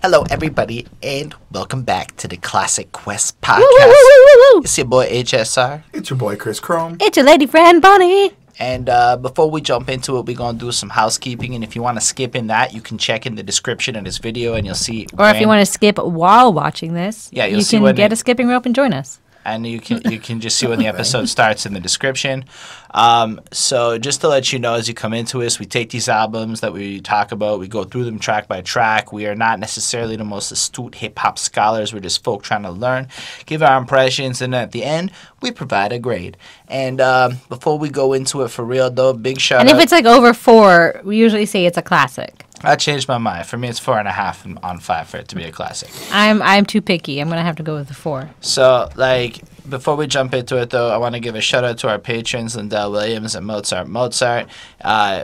Hello, everybody, and welcome back to the Classic Quest podcast. It's your boy HSR. It's your boy Chris Chrome. It's your lady friend Bonnie. And before we jump into it, we're going to do some housekeeping. And if you want to skip in that, you can check in the description of this video and you'll see. Or if you want to skip while watching this, yeah, you can get a skipping rope and join us. And you can just see when the episode starts in the description. So just to let you know, as you come into us, we take these albums that we talk about, we go through them track by track. We are not necessarily the most astute hip-hop scholars. We're just folk trying to learn, give our impressions, and at the end, we provide a grade. And before we go into it for real, though, big shout out. And if it's like over 4, we usually say it's a classic. I changed my mind. For me, it's 4.5 on 5 for it to be a classic. I'm too picky. I'm going to have to go with the 4. So, before we jump into it, though, I want to give a shout-out to our patrons, Lindell Williams and Mozart.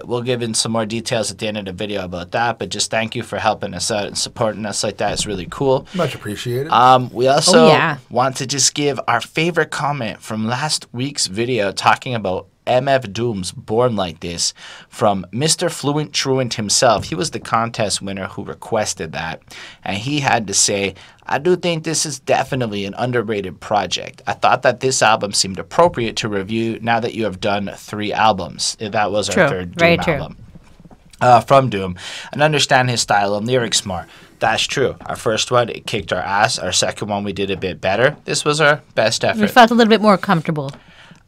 We'll give in some more details at the end of the video about that, but just thank you for helping us out and supporting us like that. It's really cool. Much appreciated. We also want to just give our favorite comment from last week's video talking about MF Doom's Born Like This from Mr. Fluent Truant himself. He was the contest winner who requested that, and he had to say, I do think this is definitely an underrated project. I thought that this album seemed appropriate to review now that you have done 3 albums. That was our third Doom album. From Doom, and understand his style and lyrics more. That's true. Our first one, it kicked our ass. Our second one, we did a bit better. This was our best effort. We felt a little bit more comfortable.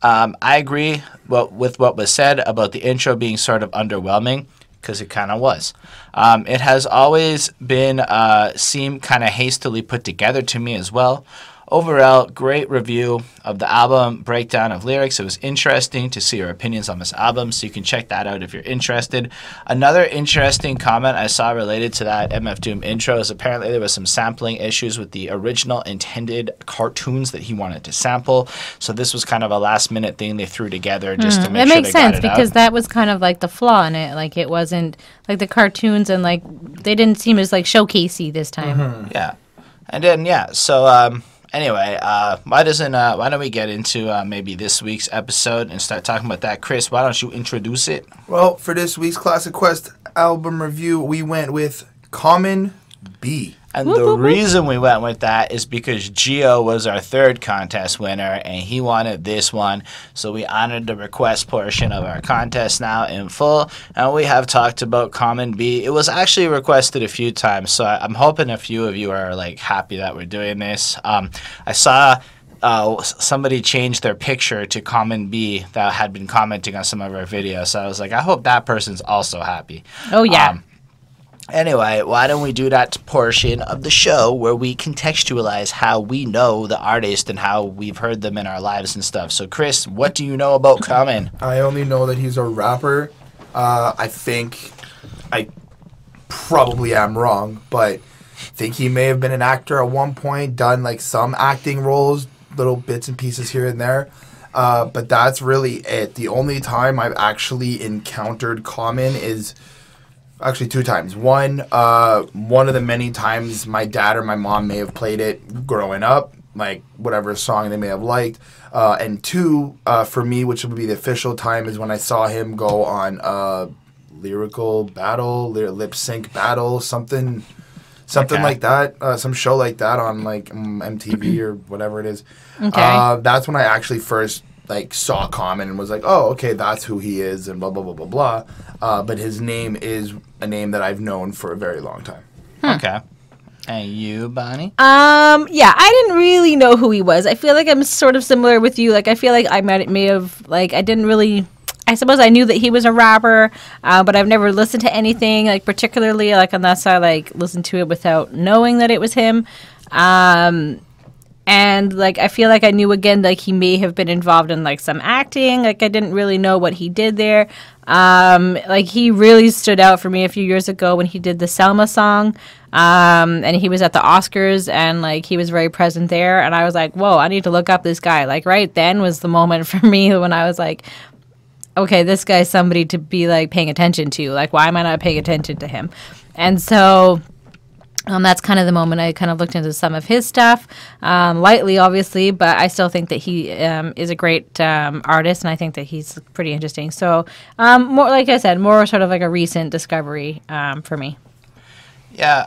I agree with what was said about the intro being sort of underwhelming, because it kind of was. It has always been seemed kind of hastily put together to me as well. Overall, great review of the album, breakdown of lyrics. It was interesting to see your opinions on this album, so you can check that out if you're interested. Another interesting comment I saw related to that MF Doom intro is apparently there was some sampling issues with the original intended cartoons that he wanted to sample. So this was kind of a last-minute thing they threw together just to make sure they got it out. That makes sense, because that was kind of like the flaw in it. Like, it wasn't, like, the cartoons and, like, they didn't seem as, like, showcasey this time. Mm-hmm. Yeah. And then, so, anyway, why don't we get into maybe this week's episode and start talking about that? Chris, why don't you introduce it? Well, for this week's Classic Quest album review, we went with Common B. And the reason we went with that is because Gio was our third contest winner, and he wanted this one. So we honored the request portion of our contest now in full, and we have talked about Common B. It was actually requested a few times, so I'm hoping a few of you are like happy that we're doing this. I saw somebody change their picture to Common B that had been commenting on some of our videos, so I was like, I hope that person's also happy. Oh, yeah. Anyway, why don't we do that portion of the show where we contextualize how we know the artist and how we've heard them in our lives and stuff. So, Chris, what do you know about Common? I only know that he's a rapper. I think I probably am wrong, but I think he may have been an actor at one point, done like some acting roles, little bits and pieces here and there. But that's really it. The only time I've actually encountered Common is actually 2 times. One of the many times my dad or my mom may have played it growing up, like whatever song they may have liked. And 2, for me, which would be the official time, is when I saw him go on lyrical battle, lip sync battle, something like that, some show like that on like MTV or whatever it is. Okay. That's when I actually first like saw Common and was like, oh, okay, that's who he is, and blah blah blah blah blah. But his name is a name that I've known for a very long time. Okay. And you, Bonnie? Yeah, I didn't really know who he was. I feel like I'm sort of similar with you. Like, I feel like I may have, like, I didn't really, I suppose I knew that he was a rapper, but I've never listened to anything, like, particularly, like, unless I, like, listened to it without knowing that it was him. And, like, I feel like I knew, again, like, he may have been involved in, like, some acting. Like, I didn't really know what he did there. Like, he really stood out for me a few years ago when he did the Selma song. And he was at the Oscars, and, like, he was very present there. And I was like, whoa, I need to look up this guy. Like, right then was the moment for me when I was like, okay, this guy's somebody to be, like, paying attention to. Like, why am I not paying attention to him? And so That's kind of the moment I kind of looked into some of his stuff, lightly, obviously, but I still think that he is a great artist, and I think that he's pretty interesting. So, more like I said, more sort of like a recent discovery for me. Yeah,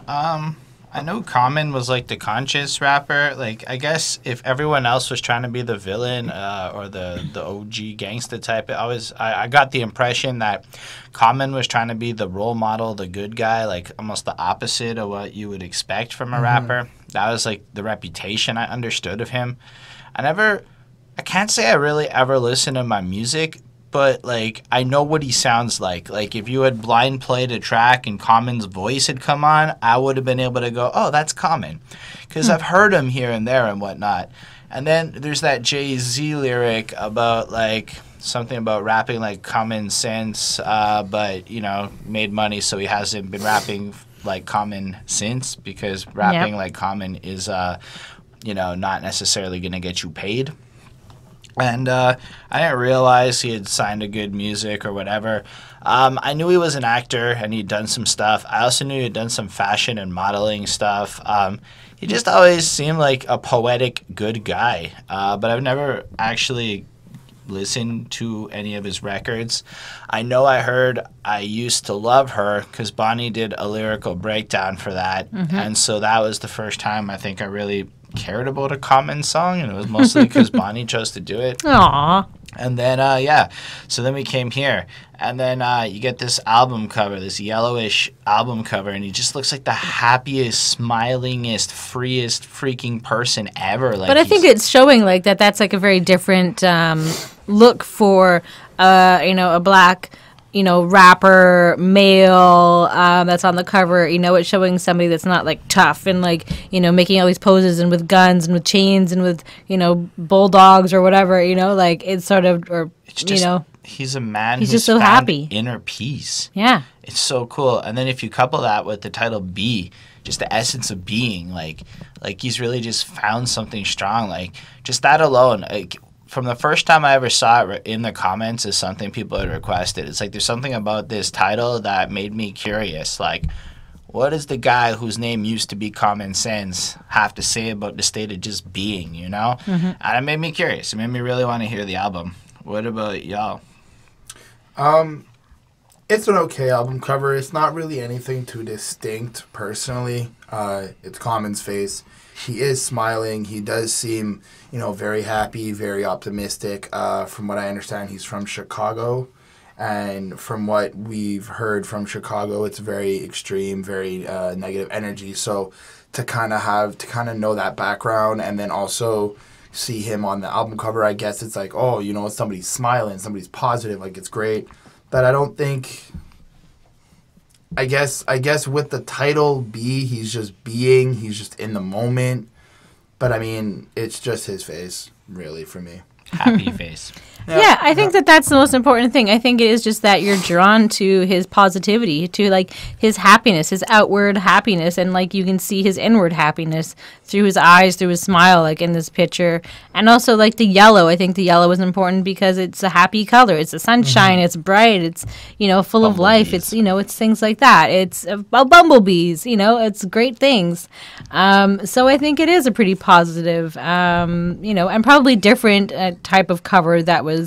I know Common was like the conscious rapper. Like, I guess if everyone else was trying to be the villain or the OG gangsta type, I got the impression that Common was trying to be the role model, the good guy, like almost the opposite of what you would expect from a rapper. That was like the reputation I understood of him. I can't say I really ever listened to my music, but like I know what he sounds like. Like if you had blind played a track and Common's voice had come on, I would have been able to go, "Oh, that's Common," because I've heard him here and there and whatnot. And then there's that Jay-Z lyric about like something about rapping like common sense, but you know made money, so he hasn't been rapping like Common since, because rapping like Common is you know not necessarily going to get you paid. And I didn't realize he had signed to Good Music or whatever. I knew he was an actor and he'd done some stuff. I also knew he had done some fashion and modeling stuff. He just always seemed like a poetic, good guy. But I've never actually listened to any of his records. I know I heard I Used to Love Her because Bonnie did a lyrical breakdown for that. And so that was the first time I think I really cared about a Common song, and it was mostly because Bonnie chose to do it. Aww. And then so then we came here, and then you get this album cover, this yellowish album cover, and he just looks like the happiest, smilingest, freest freaking person ever. Like, but I think it's showing like that's like a very different look for you know, a black, you know, rapper, male, that's on the cover. You know, it's showing somebody that's not like tough and like, you know, making all these poses and with guns and with chains and with, you know, bulldogs or whatever, you know, like it's sort of, or, it's just, you know. He's a man he's who's just so found happy. Inner peace. Yeah. It's so cool. And then if you couple that with the title Be, just the essence of being, like he's really just found something strong. Like just that alone, like, from the first time I ever saw it in the comments as something people had requested, it's like there's something about this title that made me curious. Like, what does the guy whose name used to be Common Sense have to say about the state of just being, you know? And it made me curious. It made me really want to hear the album. What about y'all? It's an okay album cover. It's not really anything too distinct, personally. It's Common's face. He is smiling. He does seem, you know, very happy, very optimistic. From what I understand, he's from Chicago. And from what we've heard from Chicago, it's very extreme, very negative energy. So to kind of know that background and then also see him on the album cover, I guess it's like, oh, you know, somebody's smiling, somebody's positive, like it's great. But I don't think... I guess with the title Be, he's just being, he's just in the moment. But I mean, it's just his face, really, for me. Happy face. Yeah, I think that's the most important thing. I think it is just that you're drawn to his positivity, to like his happiness, his outward happiness, and like you can see his inward happiness through his eyes, through his smile, like in this picture. And also like the yellow. I think the yellow is important because it's a happy color. It's the sunshine. It's bright. It's, you know, full of life. It's, you know, it's things like that. It's about bumblebees. You know, it's great things. So I think it is a pretty positive, you know, and probably different type of cover that was,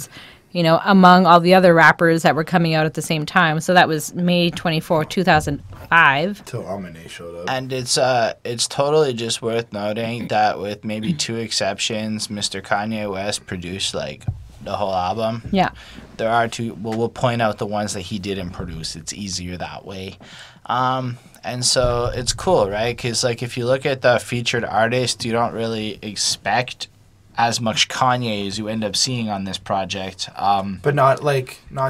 you know, among all the other rappers that were coming out at the same time. So that was May 24, 2005. Till Amine showed up. And it's totally just worth noting that with maybe two exceptions, Mr. Kanye West produced like the whole album. Yeah. There are two. Well, we'll point out the ones that he didn't produce. It's easier that way. And so it's cool, right? Because like if you look at the featured artist, you don't really expect as much Kanye as you end up seeing on this project. But not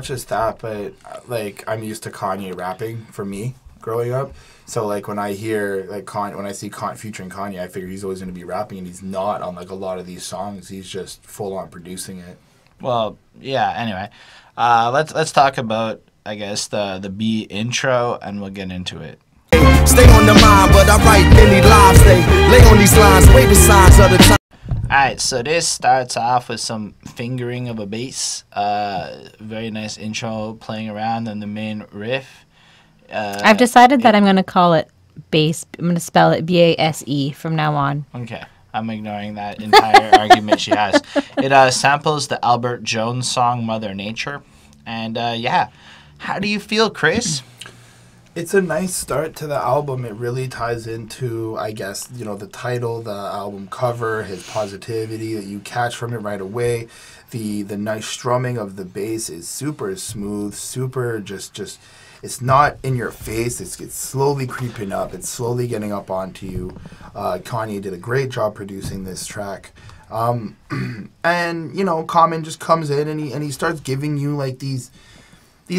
just that, but like I'm used to Kanye rapping for me growing up. So like when I hear like when I see featuring Kanye, I figure he's always going to be rapping, and he's not on like a lot of these songs. He's just full on producing it. Well, yeah. Anyway, let's talk about, I guess, the B intro, and we'll get into it. Stay on the mind, but I write many lives. They lay on these lines, wait the signs of the time. Alright, so this starts off with some fingering of a bass. Very nice intro playing around, and the main riff. I've decided that I'm going to call it Bass. I'm going to spell it Base from now on. Okay. I'm ignoring that entire argument she has. It samples the Albert Jones song Mother Nature. And yeah, how do you feel, Chris? It's a nice start to the album. It really ties into, I guess, the title, the album cover, his positivity that you catch from it right away. The nice strumming of the bass is super smooth, super just it's not in your face. It's slowly creeping up. It's slowly getting up onto you. Kanye did a great job producing this track. And, Common just comes in and he starts giving you like these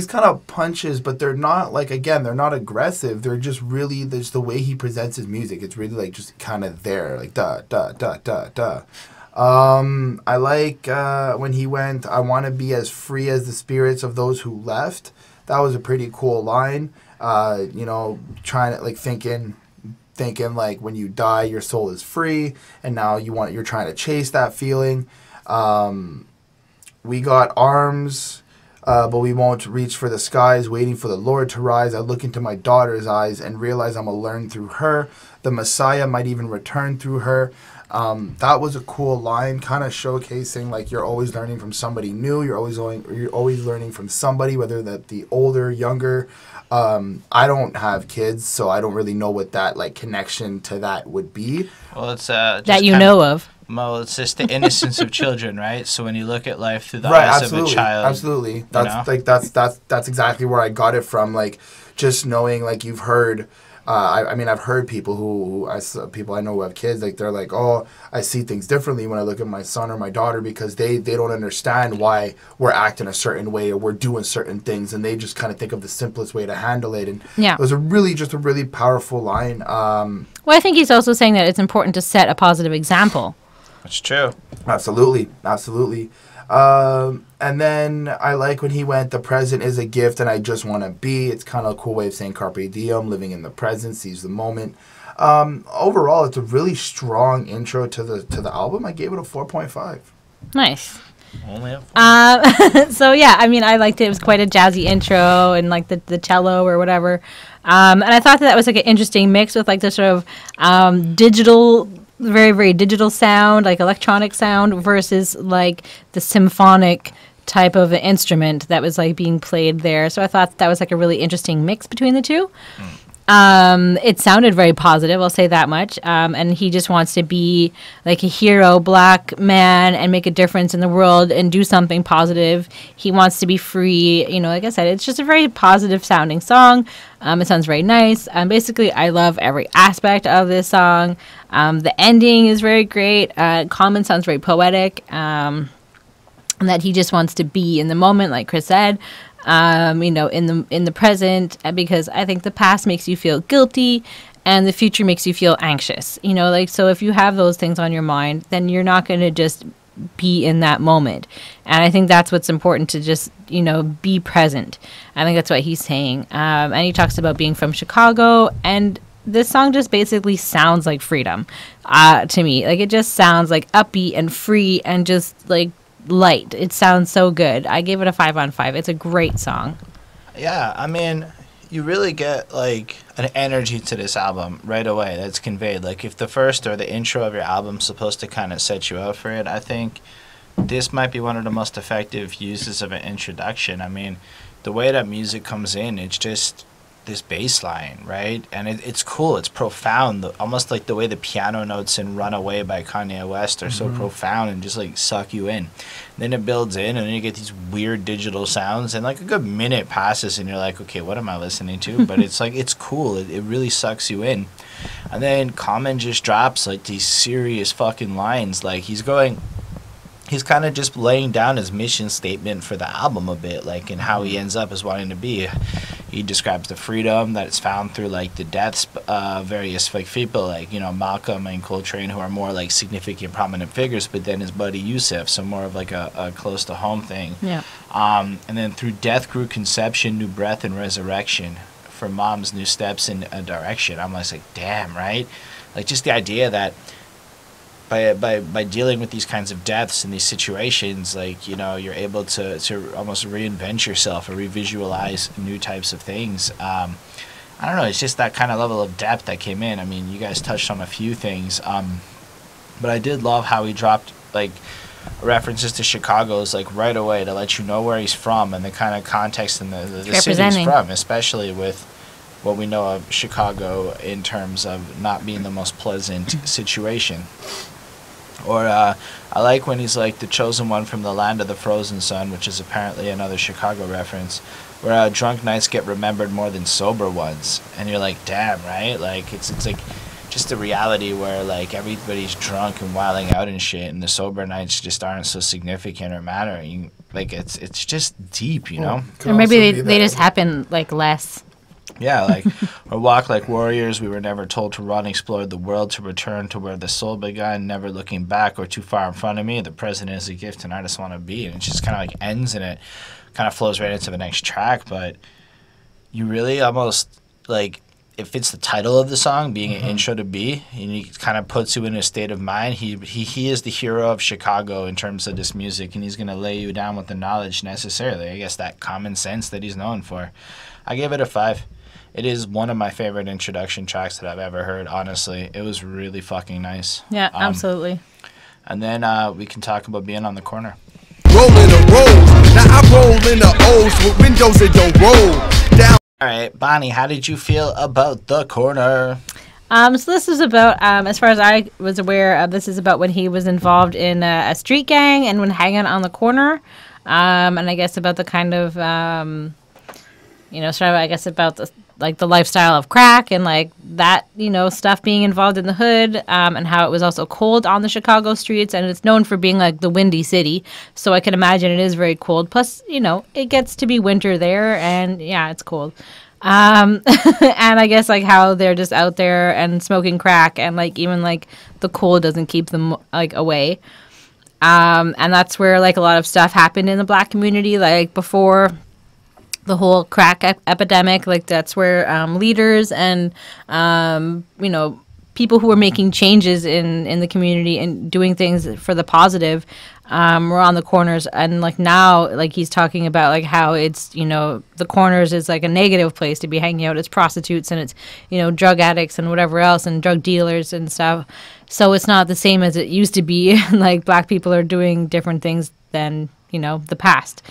kind of punches, but they're not they're not aggressive. They're just really, there's the way he presents his music. It's really like just kind of there, like da da da da da. I like when he went, I want to be as free as the spirits of those who left. That was a pretty cool line. Trying to like thinking like when you die, your soul is free, and now you're trying to chase that feeling. We got arms, but we won't reach for the skies, waiting for the Lord to rise. I look into my daughter's eyes and realize I'm going to learn through her. The Messiah might even return through her. That was a cool line, kind of showcasing like you're always learning from somebody new. You're always learning from somebody, whether that the older, younger. I don't have kids, so I don't really know what that like connection to that would be. Well, it's just that you know of. Well, it's just the innocence of children, right? So when you look at life through the eyes of a child, absolutely, that's exactly where I got it from. Like just knowing, like you've heard. I've heard people people I know who have kids, like they're like, oh, I see things differently when I look at my son or my daughter because they don't understand why we're acting a certain way or we're doing certain things, and they just kind of think of the simplest way to handle it. And yeah, it was a really powerful line. Well, I think he's also saying that it's important to set a positive example. That's true. Absolutely. And then I like when he went, the present is a gift and I just want to be. It's kind of a cool way of saying carpe diem, living in the present, seize the moment. Overall, it's a really strong intro to the album. I gave it a 4.5. Nice. Only a so yeah, I mean, I liked it. It was quite a jazzy intro and like the cello or whatever. And I thought that was like an interesting mix with like the sort of digital, very, very digital sound, like electronic sound versus like the symphonic type of instrument that was like being played there. So I thought that was like a really interesting mix between the two. It sounded very positive, I'll say that much. And he just wants to be like a hero, black man, and make a difference in the world and do something positive. He wants to be free. Like I said, it's just a very positive sounding song. It sounds very nice. Basically, I love every aspect of this song. The ending is very great. Common sounds very poetic. And that he just wants to be in the moment, like Chris said. In the present, because I think the past makes you feel guilty and the future makes you feel anxious. So if you have those things on your mind, then you're not going to just be in that moment. And I think that's what's important, to just, be present. I think that's what he's saying. And he talks about being from Chicago, and this song just basically sounds like freedom to me. Like, it just sounds like upbeat and free and just like light. It sounds so good. I gave it a 5 on 5. It's a great song. Yeah, I mean, you really get like an energy to this album right away that's conveyed. Like if the first or the intro of your album's supposed to kind of set you up for it, I think this might be one of the most effective uses of an introduction. I mean, the way that music comes in, it's just this bass line, right? And it's cool. It's profound. Almost like the way the piano notes in Runaway by Kanye West are so profound and just like suck you in. Then it builds in, and then you get these weird digital sounds, and like a good minute passes and you're like, okay, what am I listening to? But it's like, it's cool. It really sucks you in. And then Common just drops like these serious fucking lines. Like he's kind of just laying down his mission statement for the album a bit, like, and how he ends up as wanting to be. He describes the freedom that is found through like the deaths of various like people, like Malcolm and Coltrane, who are more like significant, prominent figures, but then his buddy Yusuf, so more of like a close to home thing. Yeah. And then through death grew conception, new breath and resurrection. For moms, new steps in a direction. I'm like, damn, right? Like just the idea that by dealing with these kinds of deaths in these situations, like, you're able to almost reinvent yourself or revisualize new types of things. I don't know. It's just that kind of level of depth that came in. I mean, you guys touched on a few things, but I did love how he dropped like references to Chicago's like right away to let you know where he's from and the kind of context and the city he's from, especially with what we know of Chicago in terms of not being the most pleasant situation. Or I like when he's like the chosen one from the land of the frozen sun, which is apparently another Chicago reference, where drunk nights get remembered more than sober ones. And you're like, damn, right? Like it's like just the reality where like everybody's drunk and wilding out and shit, and the sober nights just aren't so significant or mattering. Like it's just deep, you know? Or maybe they just happen like less. Yeah, like, or walk like warriors. We were never told to run, explore the world, to return to where the soul began, never looking back or too far in front of me. The present is a gift and I just want to be. And it just kind of like ends and it kind of flows right into the next track. But you really almost, like, it fits the title of the song, being an intro to be, and he kind of puts you in a state of mind. He is the hero of Chicago in terms of this music, and he's going to lay you down with the knowledge necessarily. I guess that common sense that he's known for. I gave it a 5. It is one of my favorite introduction tracks that I've ever heard, honestly. It was really fucking nice. Yeah, absolutely. And then we can talk about being on the corner. Rolling the rolls. Now I roll in the O's with windows that don't roll down. All right, Bonnie, how did you feel about the corner? So this is about, as far as I was aware, this is about when he was involved in a street gang and when hanging on the corner. And I guess about the kind of, sort of, I guess about the lifestyle of crack and like that, stuff being involved in the hood, and how it was also cold on the Chicago streets, and it's known for being like the windy city. So I can imagine it is very cold. Plus, it gets to be winter there, and yeah, it's cold. And I guess like how they're just out there and smoking crack, and like even like the cold doesn't keep them like away. And that's where like a lot of stuff happened in the black community, like before the whole crack epidemic. Like that's where leaders and people who were making changes in the community and doing things for the positive were on the corners. And like now, like he's talking about like how it's the corners is like a negative place to be hanging out. It's prostitutes and it's drug addicts and whatever else and drug dealers and stuff. So it's not the same as it used to be. Like black people are doing different things than the past.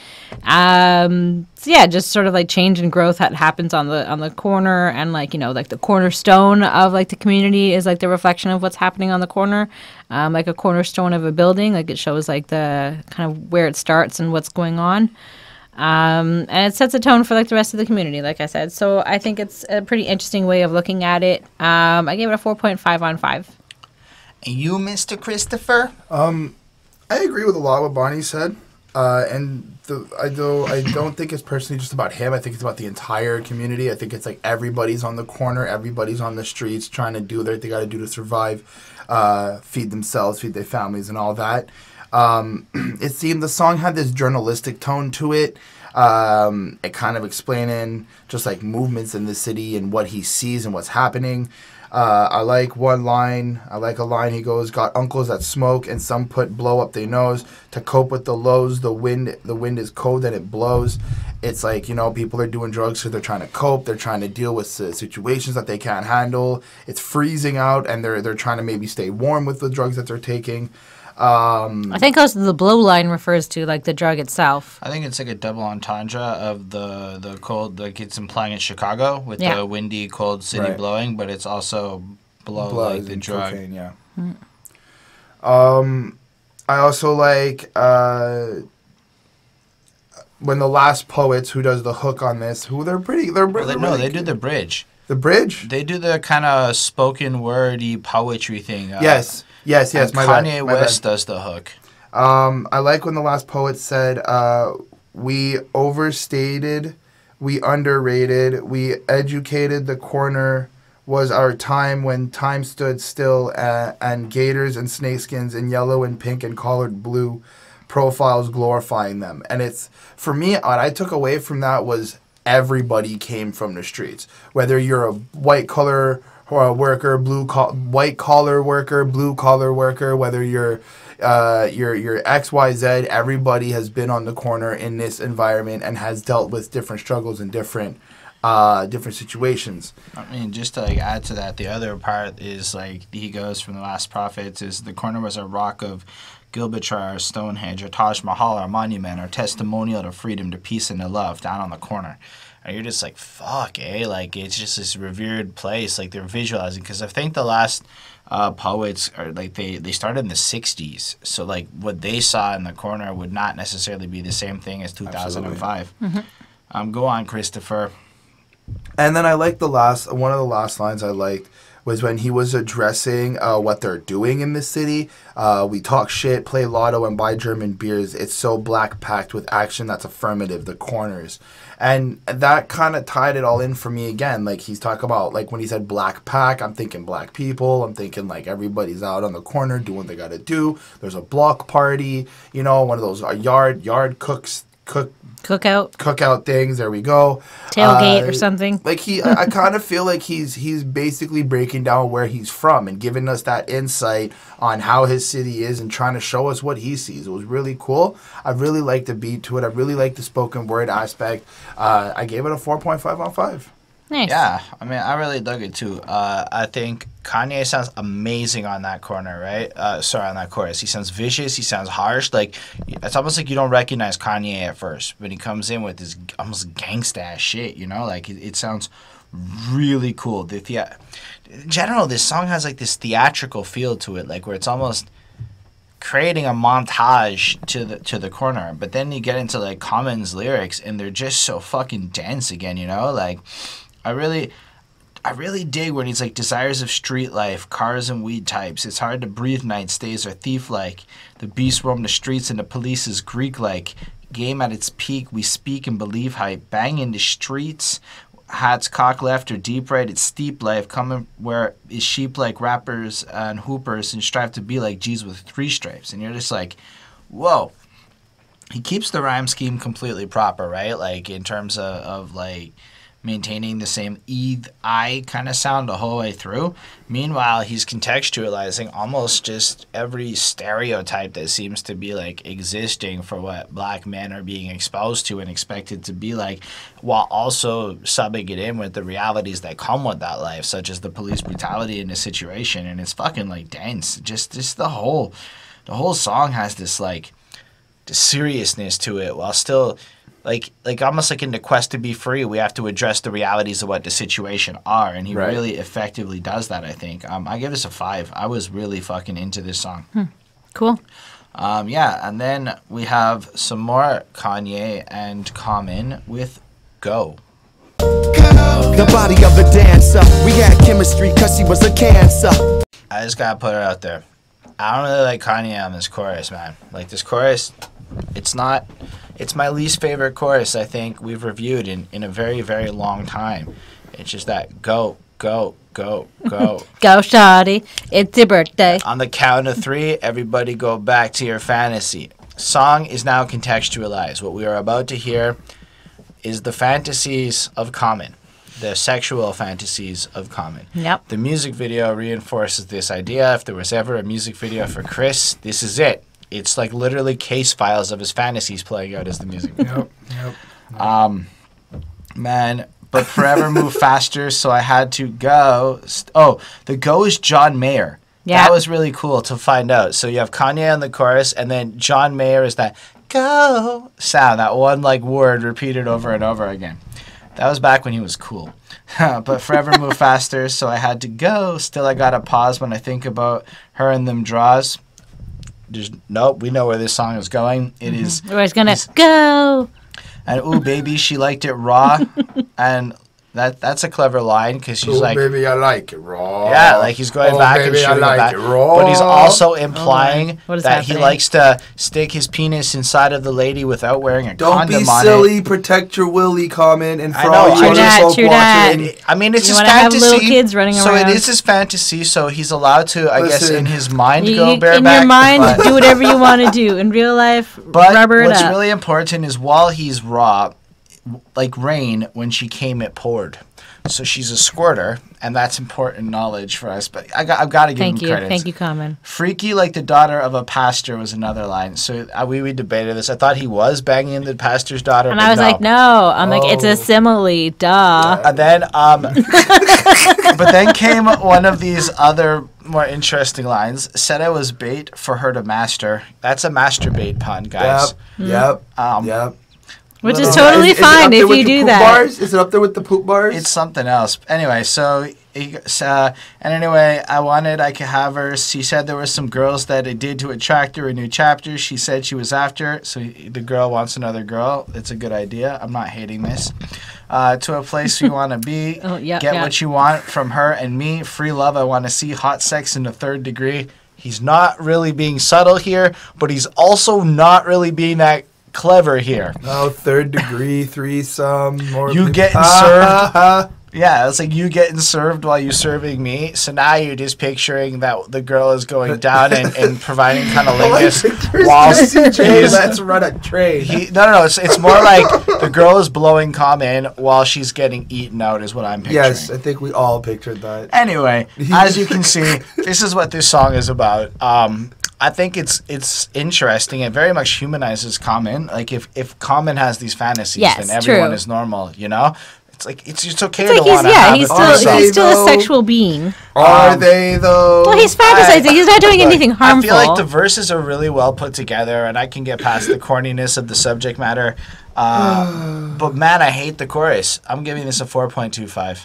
So yeah, just sort of like change and growth that happens on the corner, and like like the cornerstone of like the community is like the reflection of what's happening on the corner, like a cornerstone of a building. Like it shows like the kind of where it starts and what's going on, and it sets a tone for like the rest of the community, like I said. So I think it's a pretty interesting way of looking at it. I gave it a 4.5 on 5. And you, Mr. Christopher? I agree with a lot of what Bonnie said. I don't think it's personally just about him. I think it's about the entire community. I think it's like everybody's on the corner, everybody's on the streets trying to do what they got to do to survive, feed themselves, feed their families, and all that. It seemed the song had this journalistic tone to it. It kind of explaining just like movements in the city and what he sees and what's happening. I like one line. I like a line. He goes, "Got uncles that smoke and some put blow up their nose to cope with the lows. The wind is cold and it blows." It's like, people are doing drugs because they're trying to cope. They're trying to deal with situations that they can't handle. It's freezing out and they're trying to maybe stay warm with the drugs that they're taking. I think also the blow line refers to like the drug itself. I think it's like a double entendre of the cold, like it's implying it's Chicago with the windy, cold city blowing, but it's also blow like the drug. Cocaine, yeah. I also like when the last poets who does the hook on this, they do the bridge. The bridge? They do the kind of spoken wordy poetry thing. Yes. Kanye West does the hook. I like when the last poet said, "We overstated, we underrated, we educated. The corner was our time when time stood still, and gators and snakeskins in yellow and pink and collared blue profiles glorifying them." And it's, for me, what I took away from that was everybody came from the streets. Whether you're a white collar worker, white collar worker, blue collar worker, whether you're XYZ, everybody has been on the corner in this environment and has dealt with different struggles and different different situations. I mean, just to like add to that, the other part is like he goes from the Last Prophets is the corner was a rock of Gilbert, Stonehenge, or Taj Mahal, our monument, our testimonial to freedom, to peace, and to love, down on the corner. And you're just like, fuck, eh? Like, it's just this revered place. Like, they're visualizing. Because I think the last poets, are like, they started in the 60s. So, like, what they saw in the corner would not necessarily be the same thing as 2005. Go on, Christopher. And then I like one of the last lines I liked was when he was addressing what they're doing in the city. We talk shit, play lotto, and buy German beers. It's so black packed with action that's affirmative, the corners. And that kind of tied it all in for me again. Like, he's talking about, like, when he said black pack, I'm thinking black people. I'm thinking, like, everybody's out on the corner doing what they got to do. There's a block party, you know, one of those yard cookout things. There we go. Tailgate or something. Like, I kind of feel like he's basically breaking down where he's from and giving us that insight on how his city is and trying to show us what he sees. It was really cool. I really liked the beat to it. I really liked the spoken word aspect. I gave it a 4.5 out of 5. Nice. Yeah, I mean, I really dug it too. I think Kanye sounds amazing on that corner, right? On that chorus. He sounds vicious. He sounds harsh. Like, it's almost like you don't recognize Kanye at first, but he comes in with this almost gangsta shit, you know? Like, it sounds really cool. In general, this song has like this theatrical feel to it, like where it's almost creating a montage to the corner. But then you get into like Common's lyrics, and they're just so fucking dense again, you know? Like, I really dig when he's like, desires of street life, cars and weed types. It's hard to breathe nights, days are thief-like. The beast roam the streets and the police is Greek-like. Game at its peak, we speak and believe hype. Bang in the streets, hats cock left or deep right. It's steep life, coming where is sheep like rappers and hoopers and strive to be like G's with 3 stripes. And you're just like, whoa. He keeps the rhyme scheme completely proper, right? Like, in terms of like, maintaining the same I kind of sound the whole way through. Meanwhile, he's contextualizing almost just every stereotype that seems to be like existing for what black men are being exposed to and expected to be like, while also subbing it in with the realities that come with that life, such as the police brutality in the situation. And it's fucking like dense. Just the whole song has this like the seriousness to it, while still like almost like in the quest to be free, we have to address the realities of what the situation are, and he really effectively does that, I think. I give this a 5. I was really fucking into this song. Cool. Yeah, and then we have some more Kanye and Common with Go. The body of a dancer. We had chemistry cause she was a cancer. I just gotta put it out there. I don't really like Kanye on this chorus, man. Like, this chorus, it's my least favorite chorus I think we've reviewed in a very, very long time. It's just that go, go, go, go. Go, shawty. It's your birthday. On the count of 3, everybody go back to your fantasy. Song is now contextualized. What we are about to hear is the fantasies of Common, the sexual fantasies of Common. Yep. The music video reinforces this idea. If there was ever a music video for Chris, this is it. It's like literally case files of his fantasies playing out as the music video. Yep. Man, but forever move faster, so I had to go. The go is John Mayer. Yeah. That was really cool to find out. So you have Kanye on the chorus, and then John Mayer is that go sound, that one like word repeated over and over again. That was back when he was cool. But forever move faster, so I had to go. Still I gotta pause when I think about her and them draws. Nope, we know where this song is going. It is. We're just gonna go. And ooh, baby, she liked it raw. And that's a clever line, because she's like, baby, I like it raw. Yeah, like he's going back baby, and shooting I like back. it raw. But he's also implying What is that he happening? likes to stick his penis inside of the lady without wearing a Don't condom be on silly. it. Protect your willy, comment, and I for know, all I you know. other True folk that. watching. I mean, it's You his wanna have fantasy. little kids running so around. it is his fantasy, so he's allowed to, I guess, Listen. in his mind, You, go bareback. in your mind, but- do whatever you want to do. In real life, But rubber it what's up. really important is while he's raw, like rain, when she came, it poured. So she's a squirter, and that's important knowledge for us. But I've got to give him credit. Thank you, Common. Freaky like the daughter of a pastor was another line. So we debated this. I thought he was banging the pastor's daughter. And I was like, no. I'm like, it's a simile. Duh. And then, but then came one of these other more interesting lines. Said I was bait for her to master. That's a masturbate pun, guys. Yep. Which is totally fine if you do that. Bars? Is it up there with the poop bars? It's something else. Anyway, so I could have her. She said there were some girls that it did to attract her. A new chapter. She said she was after. So the girl wants another girl. It's a good idea. I'm not hating this. To a place you want to be. Get what you want from her and me. Free love. I want to see hot sex in the third degree. He's not really being subtle here, but he's also not really being that clever here. No, third degree threesome. You getting served. Yeah, it's like you getting served while you're serving me. So now you're just picturing that the girl is going down and providing cunnilingus while let's run a train. No. It's more like the girl is blowing cum in while she's getting eaten out is what I'm picturing. Yes, I think we all pictured that. Anyway, as you can see, this is what this song is about. I think it's interesting. It very much humanizes Common. Like if Common has these fantasies, then everyone is normal. You know, it's like it's okay to want to have he's still a sexual being. Are they though? Well, he's fantasizing. He's not doing anything harmful. I feel like the verses are really well put together, and I can get past the corniness of the subject matter. But man, I hate the chorus. I'm giving this a 4.25.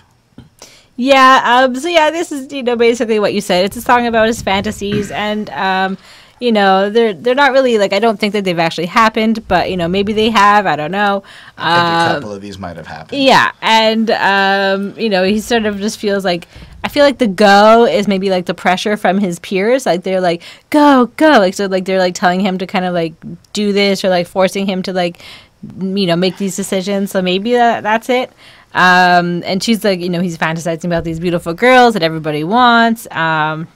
Yeah, this is, basically what you said. It's a song about his fantasies, and, they're not really, I don't think that they've actually happened, but, maybe they have, I don't know. I think a couple of these might have happened. Yeah, and, he sort of just feels like, I feel like the go is maybe, the pressure from his peers, they're like, go, they're, telling him to kind of, do this, or, forcing him to, make these decisions, so maybe that's it. And she's like, he's fantasizing about these beautiful girls that everybody wants. And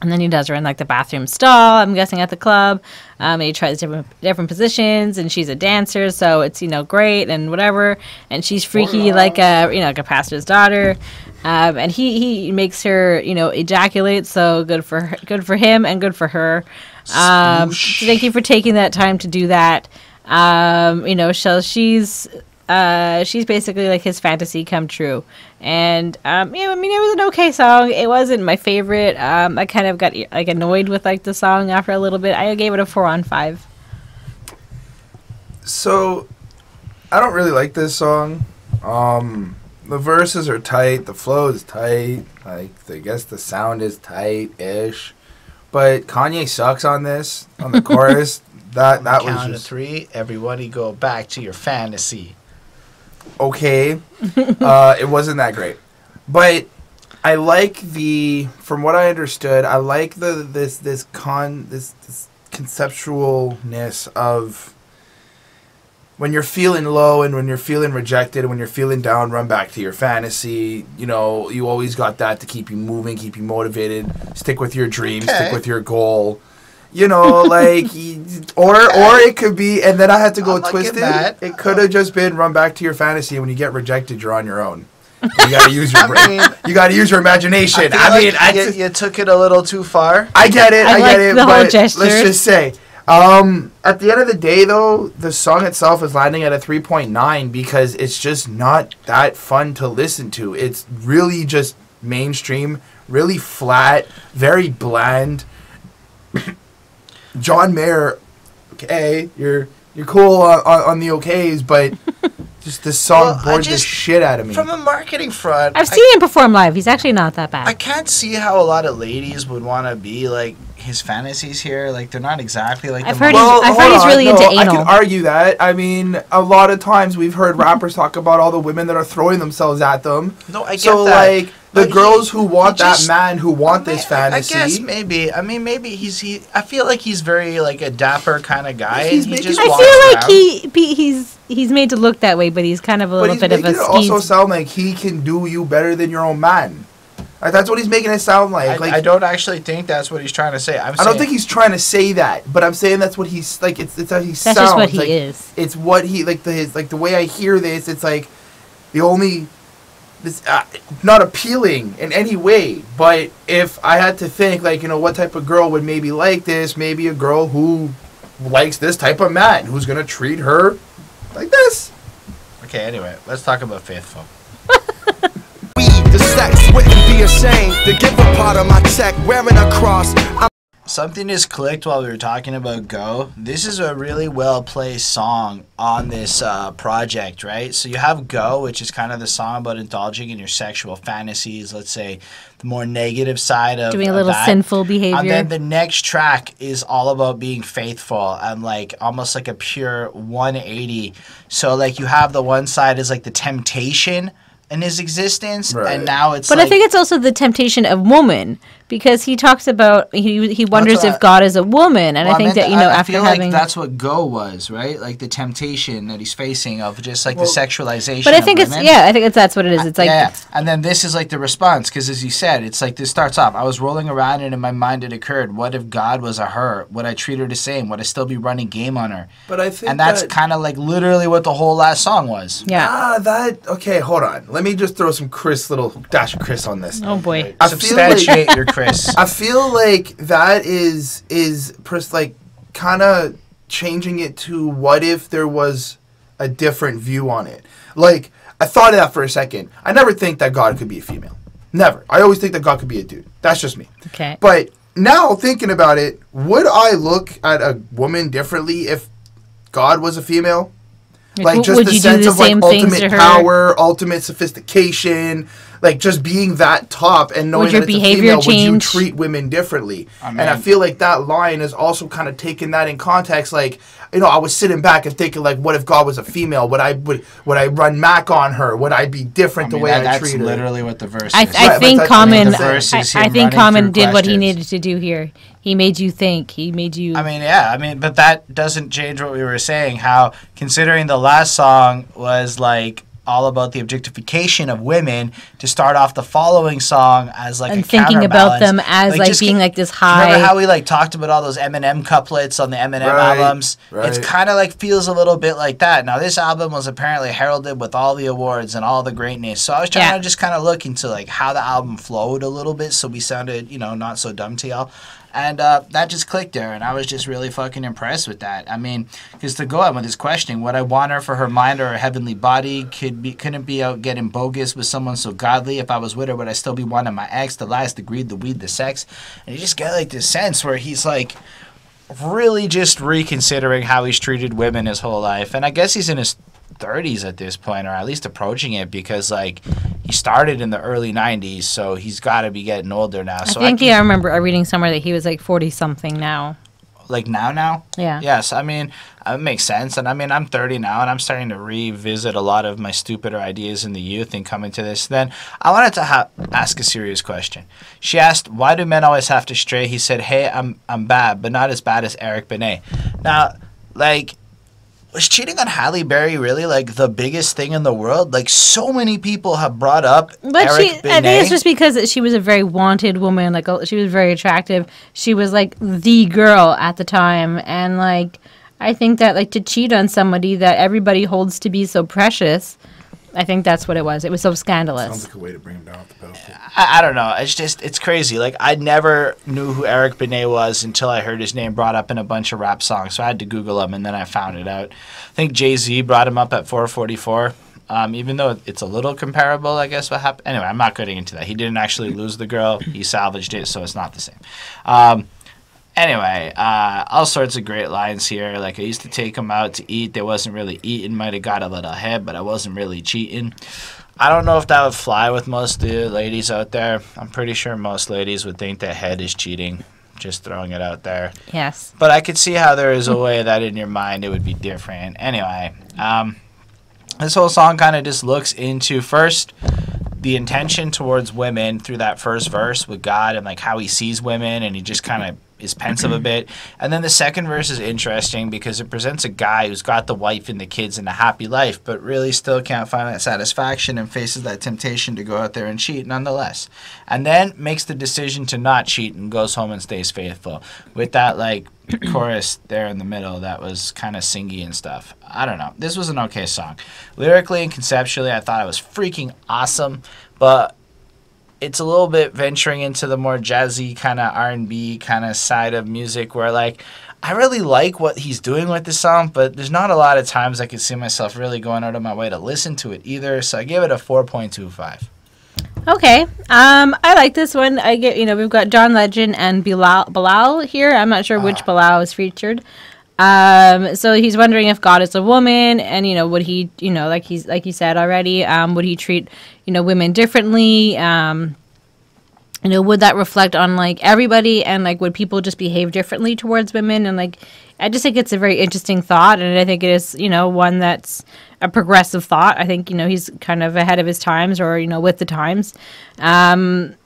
then he does her in the bathroom stall, I'm guessing at the club. And he tries different positions, and she's a dancer, so it's, great and whatever. And she's freaky like a pastor's daughter. And he makes her, ejaculate, so good for him and good for her. So thank you for taking that time to do that. She's basically his fantasy come true, and it was an okay song. It wasn't my favorite. I kind of got annoyed with the song after a little bit. I gave it a 4 on 5. So, I don't really like this song. The verses are tight, the flow is tight. I guess the sound is tight-ish, but Kanye sucks on this on the chorus. That was count to 3. Everybody, go back to your fantasy. Okay, it wasn't that great, but I like from what I understood, I like this conceptualness of when you're feeling low and when you're feeling rejected and when you're feeling down, run back to your fantasy. You always got that to keep you moving, keep you motivated, stick with your dreams, stick with your goal. Or it could be, and then I had to go twisted. It could have just been run back to your fantasy. When you get rejected, you're on your own. You got to use your brain. You got to use your imagination. You took it a little too far. I get it. I get it. The whole but gesture. Let's just say, at the end of the day, though, the song itself is landing at a 3.9 because it's just not that fun to listen to. It's really just mainstream, really flat, very bland. John Mayer, okay, you're cool on the okays, but just this song bored the shit out of me. From a marketing front, I've seen him perform live. He's actually not that bad. I can't see how a lot of ladies would want to be his fantasies here. They're not exactly I've heard he's really into anal. I can argue that. I mean, a lot of times we've heard rappers talk about all the women that are throwing themselves at them. No, I get that. The girls who want that man who want this fantasy. I guess maybe. I mean, maybe I feel like he's very a dapper kind of guy. I feel like he's made to look that way, but he's kind of a little bit of a. But he's making it also sound like he can do you better than your own man. That's what he's making it sound like. I don't actually think that's what he's trying to say. I don't think he's trying to say that, but I'm saying that's what he's like. It's how he sounds. That's just what he is. It's what he the way I hear this. It's the only this not appealing in any way. But if I had to think, like, you know, what type of girl would maybe like this? Maybe a girl who likes this type of man, who's gonna treat her like this. Okay, anyway, let's talk about Faithful. The sex wouldn't be ashamed to give a part of my check wearing a cross. Something just clicked while we were talking about Go. This is a really well-placed song on this project, right? So you have Go, which is kind of the song about indulging in your sexual fantasies, let's say the more negative side of doing a little that. sinful behavior. And then the next track is all about being faithful and like almost like a pure 180. So like you have the one side is like the temptation in his existence, and now it's but like, I think it's also the temptation of woman, because he talks about he wonders if God is a woman, and I think that, you know, after having, like that's what Go was, right? Like the temptation that he's facing of just like the sexualization. but I think of it's women. I think that's what it is. It's like And then this is like the response, because as you said, it's like this starts off. I was rolling around and in my mind it occurred, what if God was a her? Would I treat her the same? Would I still be running game on her? But I think, and that's kind of like literally what the whole last song was. Okay, hold on. Let me just throw some little dash of Chris on this. Oh boy. I Substantiate your Chris. I feel like that is like kind of changing it to what if there was a different view on it. Like, I thought of that for a second. I never think that God could be a female. Never. I always think that God could be a dude. That's just me. Okay. But now thinking about it, would I look at a woman differently if God was a female? Like, just would the you sense do the of like same things to ultimate her? power, ultimate sophistication, like just being that top and knowing Would your that it's a behavior female, would you change? treat women differently? I mean, and I feel like that line is also kind of taking that in context. Like, you know, I was sitting back and thinking, like, what if God was a female? Would I run Mac on her? Would I be different the way I treat her? That's literally what the verse is. I Right, think but Common. the verse is I him think running Common through did what he questions. needed to do here. He made you think. He made you. I mean, but that doesn't change what we were saying. How, considering the last song was like all about the objectification of women, to start off the following song as like and a thinking about counterbalance. them as like just being like this high. Remember how we like talked about all those Eminem couplets on the Eminem albums? Right. It's kind of like feels a little bit like that. Now this album was apparently heralded with all the awards and all the greatness. So I was trying to just kind of look into like how the album flowed a little bit, so we sounded, you know, not so dumb to y'all. And that just clicked there, and I was just really fucking impressed with that. I mean, because to go on with this questioning, would I want her for her mind or her heavenly body? Couldn't be out getting bogus with someone so godly. If I was with her, would I still be wanting my ex, the lies, the greed, the weed, the sex? And you just get like this sense where he's like really just reconsidering how he's treated women his whole life. And I guess he's in his 30s at this point, or at least approaching it, because like he started in the early 90s, so he's got to be getting older now. So I remember reading somewhere that he was like 40 something now. Like now? Yeah. Yes, I mean, it makes sense. And I mean, I'm 30 now, and I'm starting to revisit a lot of my stupider ideas in the youth and come into this. Then I wanted to ask a serious question. She asked, why do men always have to stray? He said, hey, I'm bad, but not as bad as Eric Benet. Now, like, was cheating on Halle Berry really like the biggest thing in the world? Like, so many people have brought up Eric Benet. I think it's just because she was a very wanted woman. Like, she was very attractive. She was like the girl at the time, and like I think that like to cheat on somebody that everybody holds to be so precious, I think that's what it was. It was so scandalous. Sounds like a way to bring him down off the pedestal. I don't know. It's crazy. Like, I never knew who Eric Benet was until I heard his name brought up in a bunch of rap songs. So I had to Google him, and then I found it out. I think Jay-Z brought him up at 444, even though it's a little comparable, I guess, what happened. Anyway, I'm not getting into that. He didn't actually lose the girl. He salvaged it, so it's not the same. Anyway, all sorts of great lines here. Like, I used to take him out to eat. They wasn't really eating. Might have got a little head, but I wasn't really cheating. I don't know if that would fly with most of the ladies out there. I'm pretty sure most ladies would think that head is cheating. Just throwing it out there. Yes. But I could see how there is a way that in your mind it would be different. Anyway, this whole song kind of just looks into, first, the intention towards women through that first verse with God and like how he sees women, and he just kind of is pensive a bit. And then the second verse is interesting because it presents a guy who's got the wife and the kids and a happy life, but really still can't find that satisfaction and faces that temptation to go out there and cheat nonetheless. And then makes the decision to not cheat and goes home and stays faithful. With that, like, chorus there in the middle that was kind of singy and stuff. I don't know. This was an okay song. Lyrically and conceptually, I thought it was freaking awesome, but it's a little bit venturing into the more jazzy kind of R&B kind of side of music where, like, I really like what he's doing with this song, but there's not a lot of times I could see myself really going out of my way to listen to it either, so I give it a 4.25. Okay. I like this one. I get, we've got John Legend and Bilal here. I'm not sure which Bilal is featured. So he's wondering if God is a woman, and would he, like you said already, would he treat, women differently? Would that reflect on like everybody, and like would people just behave differently towards women? And like, I just think it's a very interesting thought, and I think it is, one that's a progressive thought. I think, he's kind of ahead of his times, or, with the times. And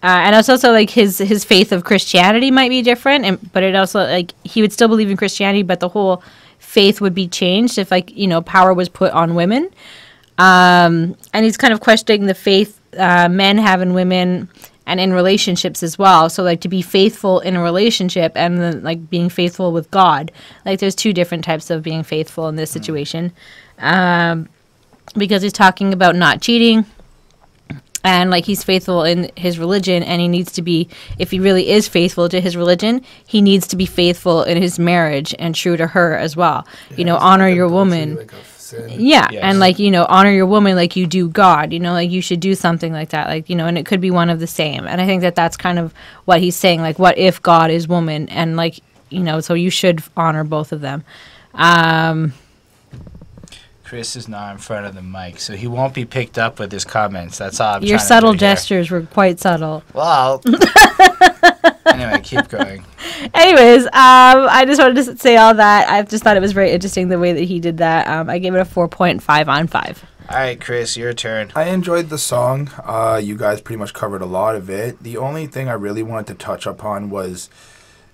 it's also like his faith of Christianity might be different, but it also like he would still believe in Christianity, but the whole faith would be changed if like, power was put on women. And he's kind of questioning the faith men have in women and in relationships as well. So like to be faithful in a relationship and then like being faithful with God. Like there's two different types of being faithful in this situation. Because he's talking about not cheating, and like he's faithful in his religion, and he needs to be, if he really is faithful to his religion, he needs to be faithful in his marriage and true to her as well. Honor your woman. Yeah, yes. And like, honor your woman like you do God, like you should do something like that, like, and it could be one of the same. And I think that that's kind of what he's saying, like, what if God is woman, and like, so you should honor both of them. Chris is not in front of the mic, so he won't be picked up with his comments. That's all I'm Your trying subtle to do here. gestures were quite subtle. Well, anyway, keep going. Anyways, I just wanted to say all that. I just thought it was very interesting the way that he did that. I gave it a 4.5 on 5. All right, Chris, your turn. I enjoyed the song. You guys pretty much covered a lot of it. The only thing I really wanted to touch upon was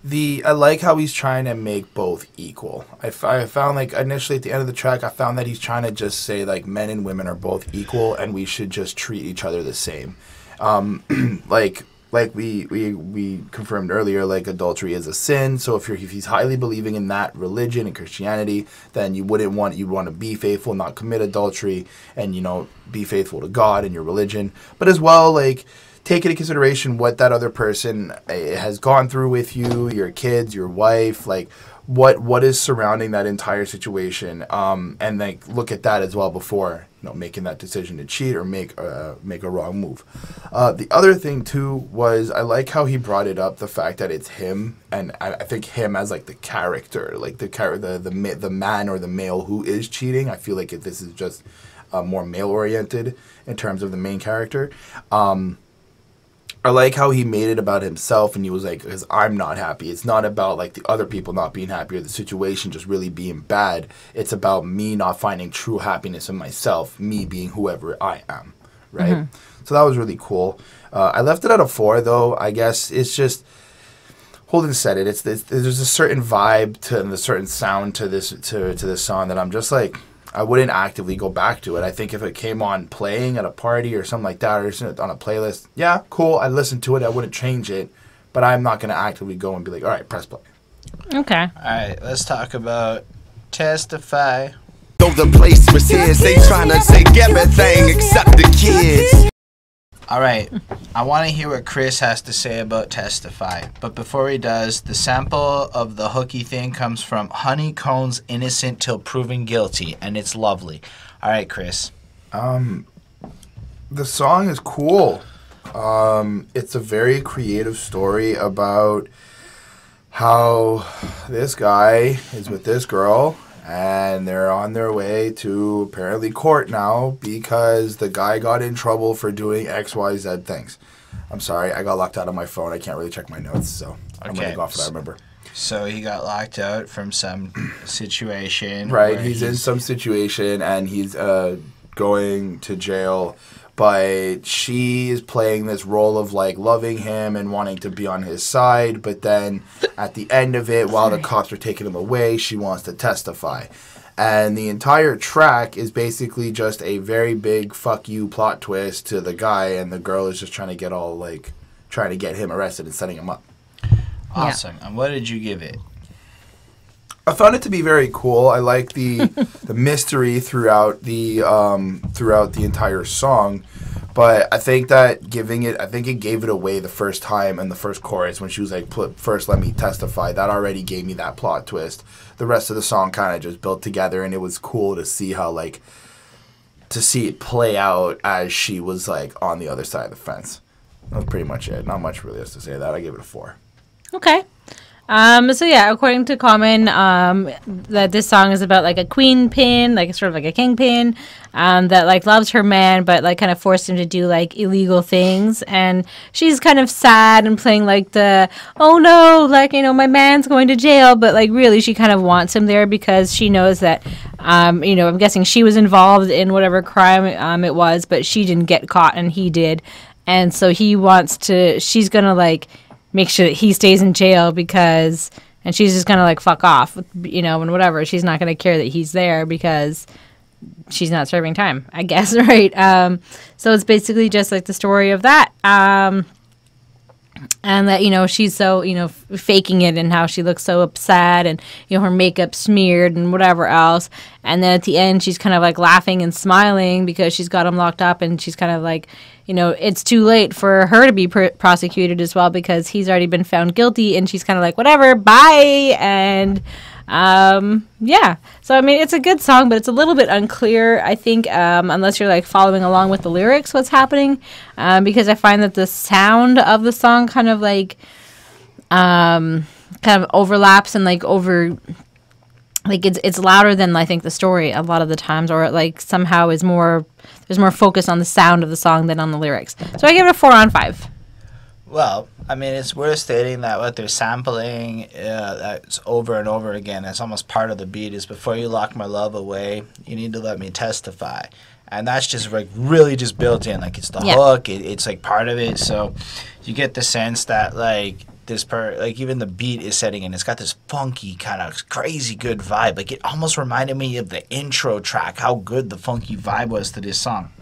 I like how he's trying to make both equal. I found like initially at the end of the track, I found that he's trying to just say like men and women are both equal and we should just treat each other the same. Like we confirmed earlier, like adultery is a sin. So if he's highly believing in that religion and Christianity, then you'd want to be faithful, not commit adultery, and be faithful to God and your religion. But as well, like, take into consideration what that other person has gone through with you, your kids, your wife, like what is surrounding that entire situation, and like look at that as well before making that decision to cheat or make a wrong move. The other thing too was I like how he brought it up, the fact that it's him, and I think him as like the character, like the man or the male who is cheating. I feel like this is just more male oriented in terms of the main character. I like how he made it about himself, and he was like, because I'm not happy. It's not about like the other people not being happy or the situation just really being bad. It's about me not finding true happiness in myself, me being whoever I am, right? Mm-hmm. So that was really cool. I left it at a 4, though. I guess it's just, Holden said it. There's a certain vibe and a certain sound to this song that I'm just like, I wouldn't actively go back to it. I think if it came on playing at a party or something like that, or on a playlist, yeah, cool, I'd listen to it. I wouldn't change it, but I'm not going to actively go and be like, all right, press play. Okay. All right, let's talk about Testify. Though the place was his, they trying to take everything except the kids. All right, I want to hear what Chris has to say about Testify. But before he does, the sample of the hooky thing comes from Honey Cone's Innocent Till Proven Guilty, and it's lovely. All right, Chris. The song is cool. It's a very creative story about how this guy is with this girl, and they're on their way to apparently court now because the guy got in trouble for doing XYZ things. I'm sorry, I got locked out of my phone. I can't really check my notes, so I'm going to go off what I remember. So he got locked out from some situation. Right, he's in some situation, and he's going to jail. but she is playing this role of like loving him and wanting to be on his side, but then at the end of it, while the cops are taking him away, she wants to testify. And the entire track is basically just a very big fuck you plot twist to the guy, and the girl is just trying to get all like trying to get him arrested and setting him up. Awesome. And what did you give it? I found it to be very cool. I like the mystery throughout the entire song, but I think it gave it away the first time in the first chorus when she was like, "First, let me testify." That already gave me that plot twist. The rest of the song kind of just built together, and it was cool to see how to see it play out as she was like on the other side of the fence. That's pretty much it. Not much really else to say. That I gave it a 4. Okay. So yeah, according to Common, that this song is about like a queen pin, like sort of like a kingpin, that like loves her man, but like kind of forced him to do like illegal things, and she's kind of sad and playing like the oh no, like my man's going to jail, but like really she kind of wants him there because she knows that, I'm guessing she was involved in whatever crime it was, but she didn't get caught and he did, and so she's gonna like make sure that he stays in jail and she's just gonna like fuck off, and whatever. She's not gonna care that he's there because she's not serving time, I guess, right? So it's basically just like the story of that, and that she's so faking it and how she looks so upset and her makeup smeared and whatever else, and then at the end she's kind of like laughing and smiling because she's got him locked up, and she's kind of like it's too late for her to be prosecuted as well because he's already been found guilty, and she's kind of like, whatever, bye. And yeah, so I mean, it's a good song, but it's a little bit unclear, I think, unless you're like following along with the lyrics, what's happening, because I find that the sound of the song kind of like kind of overlaps and like it's louder than I think the story a lot of the times, or it like somehow is there's more focus on the sound of the song than on the lyrics. So I give it a 4 on 5. Well, I mean, it's worth stating that what they're sampling that's over and over again, it's almost part of the beat, is before you lock my love away, you need to let me testify. And that's just like really just built in. Like it's the hook, it's like part of it. So you get the sense that like this part, like even the beat is setting in. It's got this funky kind of crazy good vibe. Like it almost reminded me of the intro track, how good the funky vibe was to this song.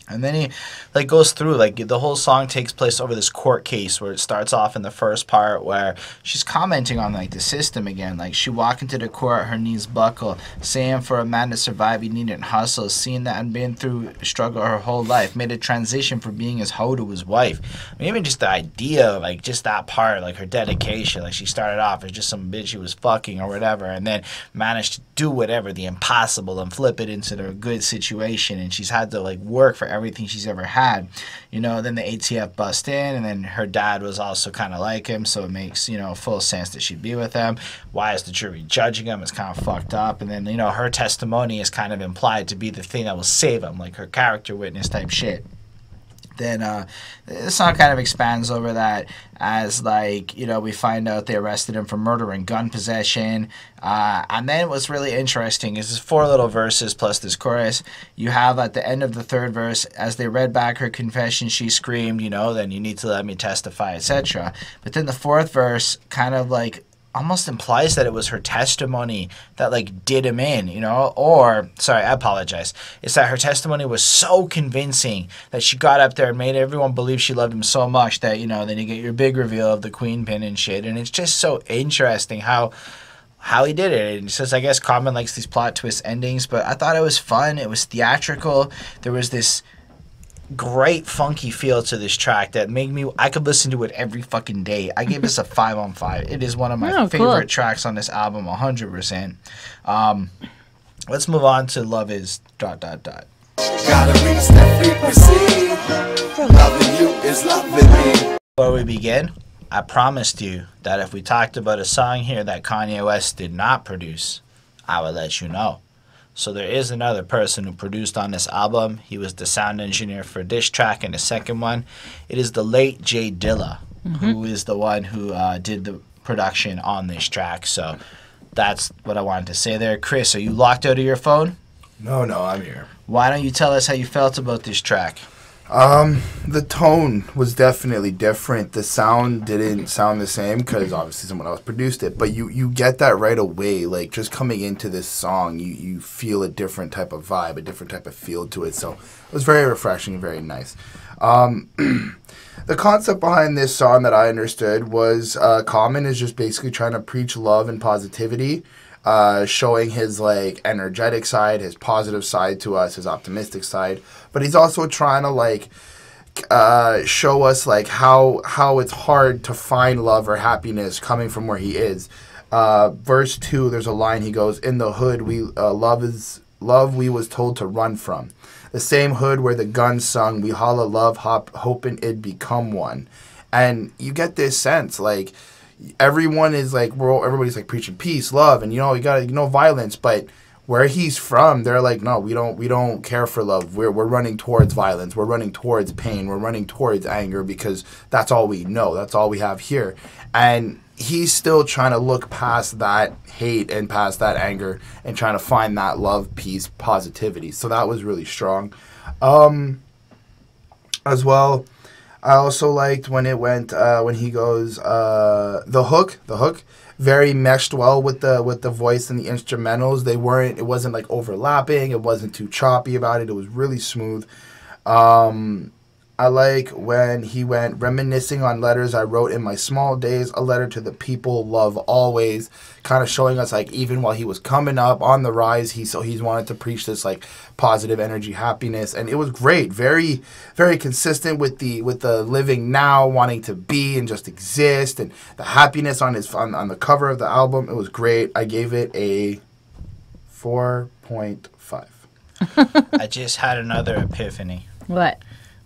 And then he like goes through, like the whole song takes place over this court case where it starts off in the first part where she's commenting on like the system again. Like she walked into the court, her knees buckle, saying for a man to survive he needn't hustle, seeing that and been through struggle her whole life, made a transition from being his hoe to his wife. I mean, even just the idea, like just that part, like her dedication, like she started off as just some bitch she was fucking or whatever, and then managed to do whatever, the impossible, and flip it into a good situation, and she's had to like work for everything she's ever had, then the ATF bust in, and then her dad was also kind of like him, so it makes full sense that she'd be with him. Why is the jury judging him? It's kind of fucked up. And then her testimony is kind of implied to be the thing that will save him, like her character witness type shit. Then the song kind of expands over that as like we find out they arrested him for murder and gun possession, and then what's really interesting is there's 4 little verses plus this chorus. You have at the end of the 3rd verse, as they read back her confession, she screamed, then you need to let me testify, etc. But then the 4th verse kind of like almost implies that it was her testimony that like did him in, or sorry, I apologize. It's that her testimony was so convincing that she got up there and made everyone believe she loved him so much that, then you get your big reveal of the queen pin and shit. And it's just so interesting how he did it. And it says, I guess Common likes these plot twist endings, but I thought it was fun. It was theatrical. There was this great funky feel to this track that made me, I could listen to it every fucking day. I gave this a 5 on 5. It is one of my favorite tracks on this album, 100%. Let's move on to Love Is ... Gotta reach that frequency. Loving you is loving me. Before we begin, I promised you that if we talked about a song here that Kanye West did not produce, I would let you know. So there is another person who produced on this album. He was the sound engineer for this track and the second one. It is the late Jay Dilla, who is the one who did the production on this track. So that's what I wanted to say there. Chris, are you locked out of your phone? No, I'm here. Why don't you tell us how you felt about this track? The tone was definitely different. The sound didn't sound the same because obviously someone else produced it. But you get that right away. Like, just coming into this song, you feel a different type of vibe, a different type of feel to it. So it was very refreshing, very nice. The concept behind this song that I understood was Common is just basically trying to preach love and positivity. Showing his like energetic side, his positive side to us, his optimistic side, but he's also trying to like show us like how it's hard to find love or happiness coming from where he is. Verse 2, there's a line, he goes, "In the hood, we love we was told to run from. The same hood where the guns sung, we holla love, hoping it'd become one." And you get this sense like everyone is like, everybody's like preaching peace, love, and you gotta violence, but where he's from, they're like, no, we don't care for love. We're running towards violence. We're running towards pain. We're running towards anger because that's all we know. That's all we have here. And he's still trying to look past that hate and past that anger and trying to find that love, peace, positivity. So that was really strong. As well, I also liked when it went when he goes the hook very meshed well with the voice and the instrumentals. It wasn't like overlapping, it wasn't too choppy about it. It was really smooth. I like when he went reminiscing on letters I wrote in my small days, a letter to the people, love always, kind of showing us like even while he was coming up on the rise, he's wanted to preach this like positive energy, happiness, and it was great. Very, very consistent with the living now, wanting to be and just exist, and the happiness on the cover of the album. It was great. I gave it a 4.5. I just had another epiphany. What?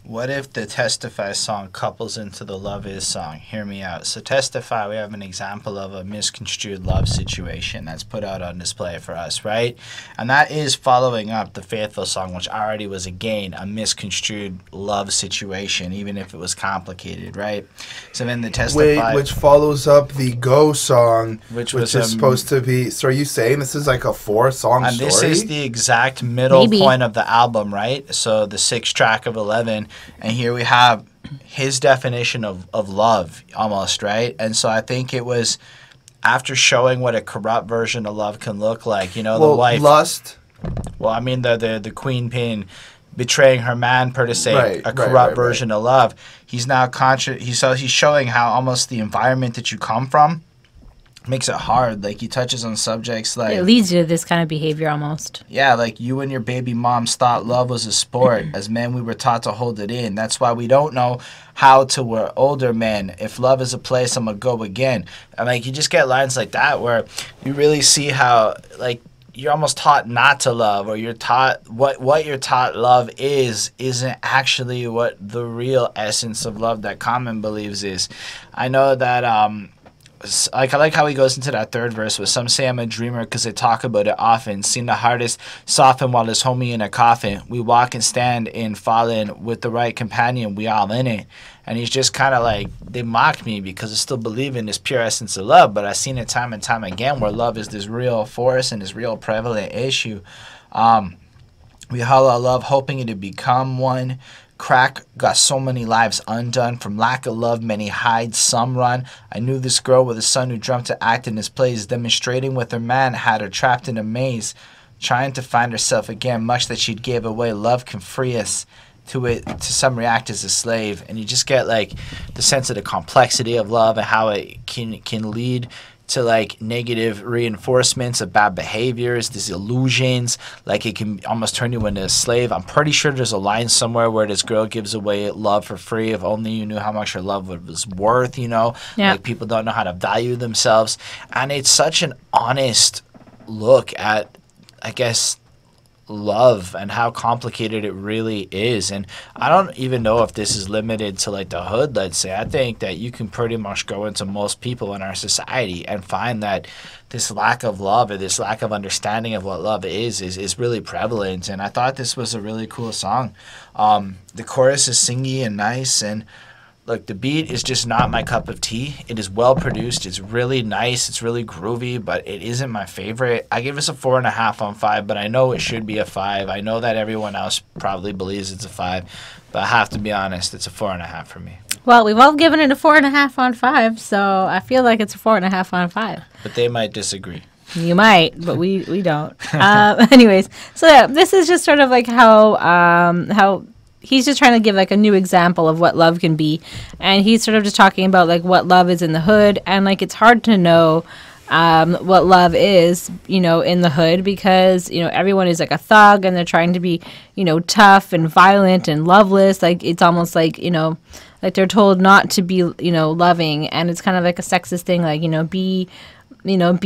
What if the Testify song couples into the Love Is song? Hear me out. So Testify, we have an example of a misconstrued love situation that's put out on display for us, right? And that is following up the Faithful song, which already was, again, a misconstrued love situation, even if it was complicated, right? So then the Testify... which follows up the Go song, which is supposed to be... So are you saying this is like a 4-song story? And this is the exact middle point of the album, right? So the 6th track of 11... And here we have his definition of love, almost, right? And so I think it was after showing what a corrupt version of love can look like, the wife. Lust. Well, I mean, the queen pin betraying her man, per se, a corrupt version of love. He's now conscious. He's showing how almost the environment that you come from makes it hard. Like, he touches on subjects like... It leads you to this kind of behavior almost. Yeah, like you and your baby moms thought love was a sport. As men, we were taught to hold it in. That's why we don't know how to, we're older men. If love is a place, I'm going to go again. And, like, you just get lines like that where you really see how, like, you're almost taught not to love, or you're taught what you're taught love isn't actually what the real essence of love that Common believes is. I know that... I like how he goes into that third verse with some say I'm a dreamer because they talk about it often. Seen the hardest soften while there's homie in a coffin. We walk and stand in falling with the right companion. We all in it. And he's just kind of like, they mocked me because I still believe in this pure essence of love. But I've seen it time and time again where love is this real force and this real prevalent issue. We holla love, hoping it to become one. Crack got so many lives undone. From lack of love, many hide, some run. I knew this girl with a son who dreamt to act in his plays, demonstrating with her man, had her trapped in a maze, trying to find herself again, much that she'd gave away. Love can free us. To some react as a slave. And you just get like the sense of the complexity of love and how it can lead to like negative reinforcements of bad behaviors, these illusions, like it can almost turn you into a slave. I'm pretty sure there's a line somewhere where this girl gives away love for free. If only you knew how much her love was worth, Yeah. Like people don't know how to value themselves. And it's such an honest look at, I guess, love and how complicated it really is. And I don't even know if this is limited to like the hood, let's say. I think that you can pretty much go into most people in our society and find that this lack of love or this lack of understanding of what love is really prevalent. And I thought this was a really cool song. The chorus is singy and nice, and look, the beat is just not my cup of tea. It is well produced. It's really nice. It's really groovy, but it isn't my favorite. I give this a 4.5 on 5, but I know it should be a 5. I know that everyone else probably believes it's a 5, but I have to be honest, it's a 4.5 for me. Well, we've all given it a 4.5 on 5, so I feel like it's a 4.5 on 5. But they might disagree. You might, but we don't. Anyways, so yeah, this is just sort of like how he's just trying to give like a new example of what love can be, and he's sort of just talking about like what love is in the hood, and like it's hard to know what love is, you know, in the hood, because you know everyone is like a thug and they're trying to be, you know, tough and violent and loveless. Like it's almost like, you know, like they're told not to be, you know, loving, and it's kind of like a sexist thing, like, you know, be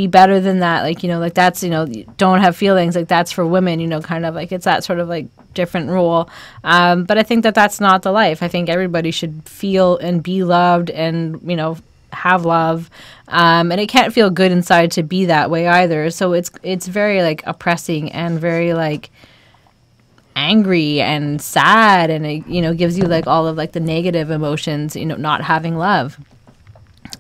better than that, like, you know, like that's, you know, don't have feelings, like that's for women, you know, kind of like it's that sort of like different rule. But I think that that's not the life. I think everybody should feel and be loved and, you know, have love, and it can't feel good inside to be that way either. So it's very like oppressing and very like angry and sad, and it, you know, gives you like all of like the negative emotions, you know, not having love.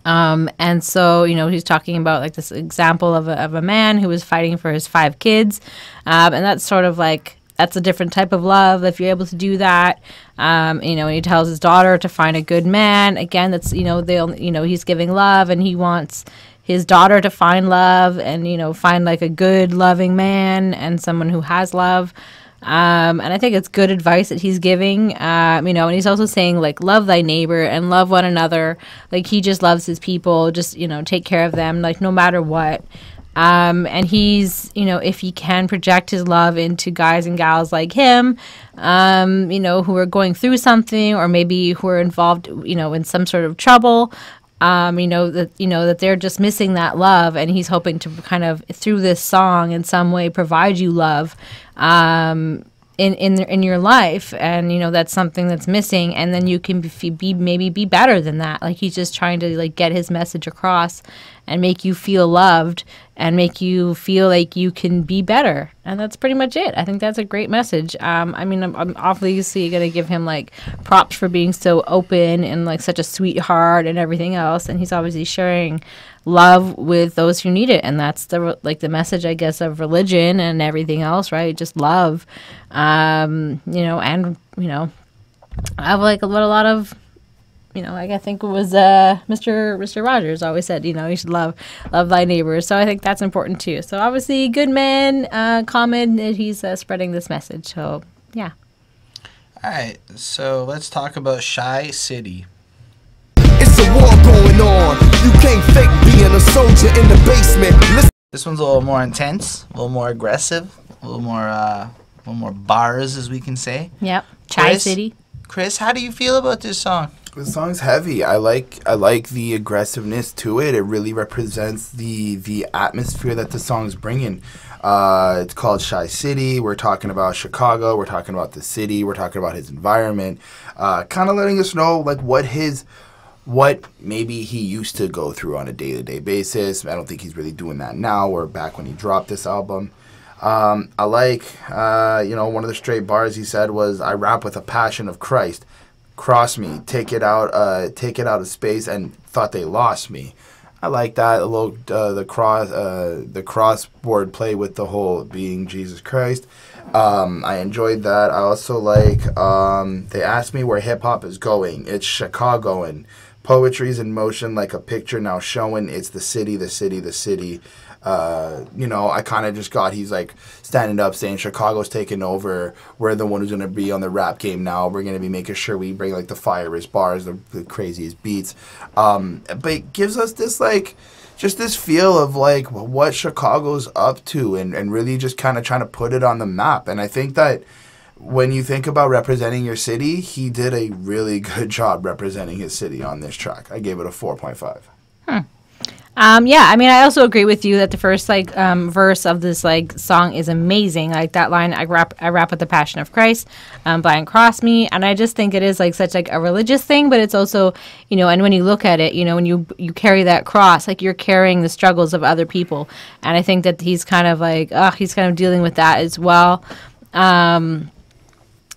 And so, you know, he's talking about like this example of a man who was fighting for his 5 kids. And that's sort of like, that's a different type of love if you're able to do that. You know, and he tells his daughter to find a good man. Again, that's, you know, he's giving love, and he wants his daughter to find love and, you know, find like a good loving man and someone who has love. And I think it's good advice that he's giving, you know, and he's also saying, like, love thy neighbor and love one another. Like, he just loves his people, just, you know, take care of them, like, no matter what. And he's, you know, if he can project his love into guys and gals like him, you know, who are going through something, or maybe who are involved, you know, in some sort of trouble, you know, that they're just missing that love, and he's hoping to kind of, through this song, in some way provide you love in your life, and you know that's something that's missing, and then you can be better than that. Like he's just trying to like get his message across and make you feel loved and make you feel like you can be better, and that's pretty much it. I think that's a great message. I mean, I'm obviously gonna give him like props for being so open and like such a sweetheart and everything else, and he's obviously sharing love with those who need it, and that's the message, I guess, of religion and everything else, right? Just love, you know, and you know, I have like a lot of, you know, like I think it was Mr. Rogers always said, you know, you should love thy neighbors. So I think that's important too. So obviously, good man, common, he's spreading this message. So yeah. All right, so let's talk about Shy City. It's a war going on. You can't fake being a soldier in the basement. Listen. This one's a little more intense, a little more aggressive, a little more bars, as we can say. Yep. Chai City. Chris, how do you feel about this song? The song's heavy. I like the aggressiveness to it. It really represents the atmosphere that the song's bringing. It's called Shy City. We're talking about Chicago. We're talking about the city. We're talking about his environment. Kind of letting us know like what maybe he used to go through on a day-to-day basis. I don't think he's really doing that now, or back when he dropped this album. I like, you know, one of the straight bars he said was, "I rap with a passion of Christ. Cross me, take it out of space, and thought they lost me." I like that a little. The crossword play with the whole being Jesus Christ. I enjoyed that. I also like. They asked me where hip hop is going. It's Chicagoan. Poetry's in motion like a picture now showing. It's the city, the city, the city. You know, I kind of just got, he's like standing up saying Chicago's taking over. We're the one who's going to be on the rap game now. We're going to be making sure we bring like the firest bars, the craziest beats. But it gives us this like, just this feel of like what Chicago's up to, and really just kind of trying to put it on the map. And I think that when you think about representing your city, he did a really good job representing his city on this track. I gave it a 4.5. Yeah, I mean, I also agree with you that the first like verse of this like song is amazing. Like that line, I rap with the passion of Christ, blind cross me, and I just think it is like such like a religious thing, but it's also, you know, and when you look at it, you know, when you carry that cross, like you're carrying the struggles of other people, and I think that he's kind of like, he's kind of dealing with that as well.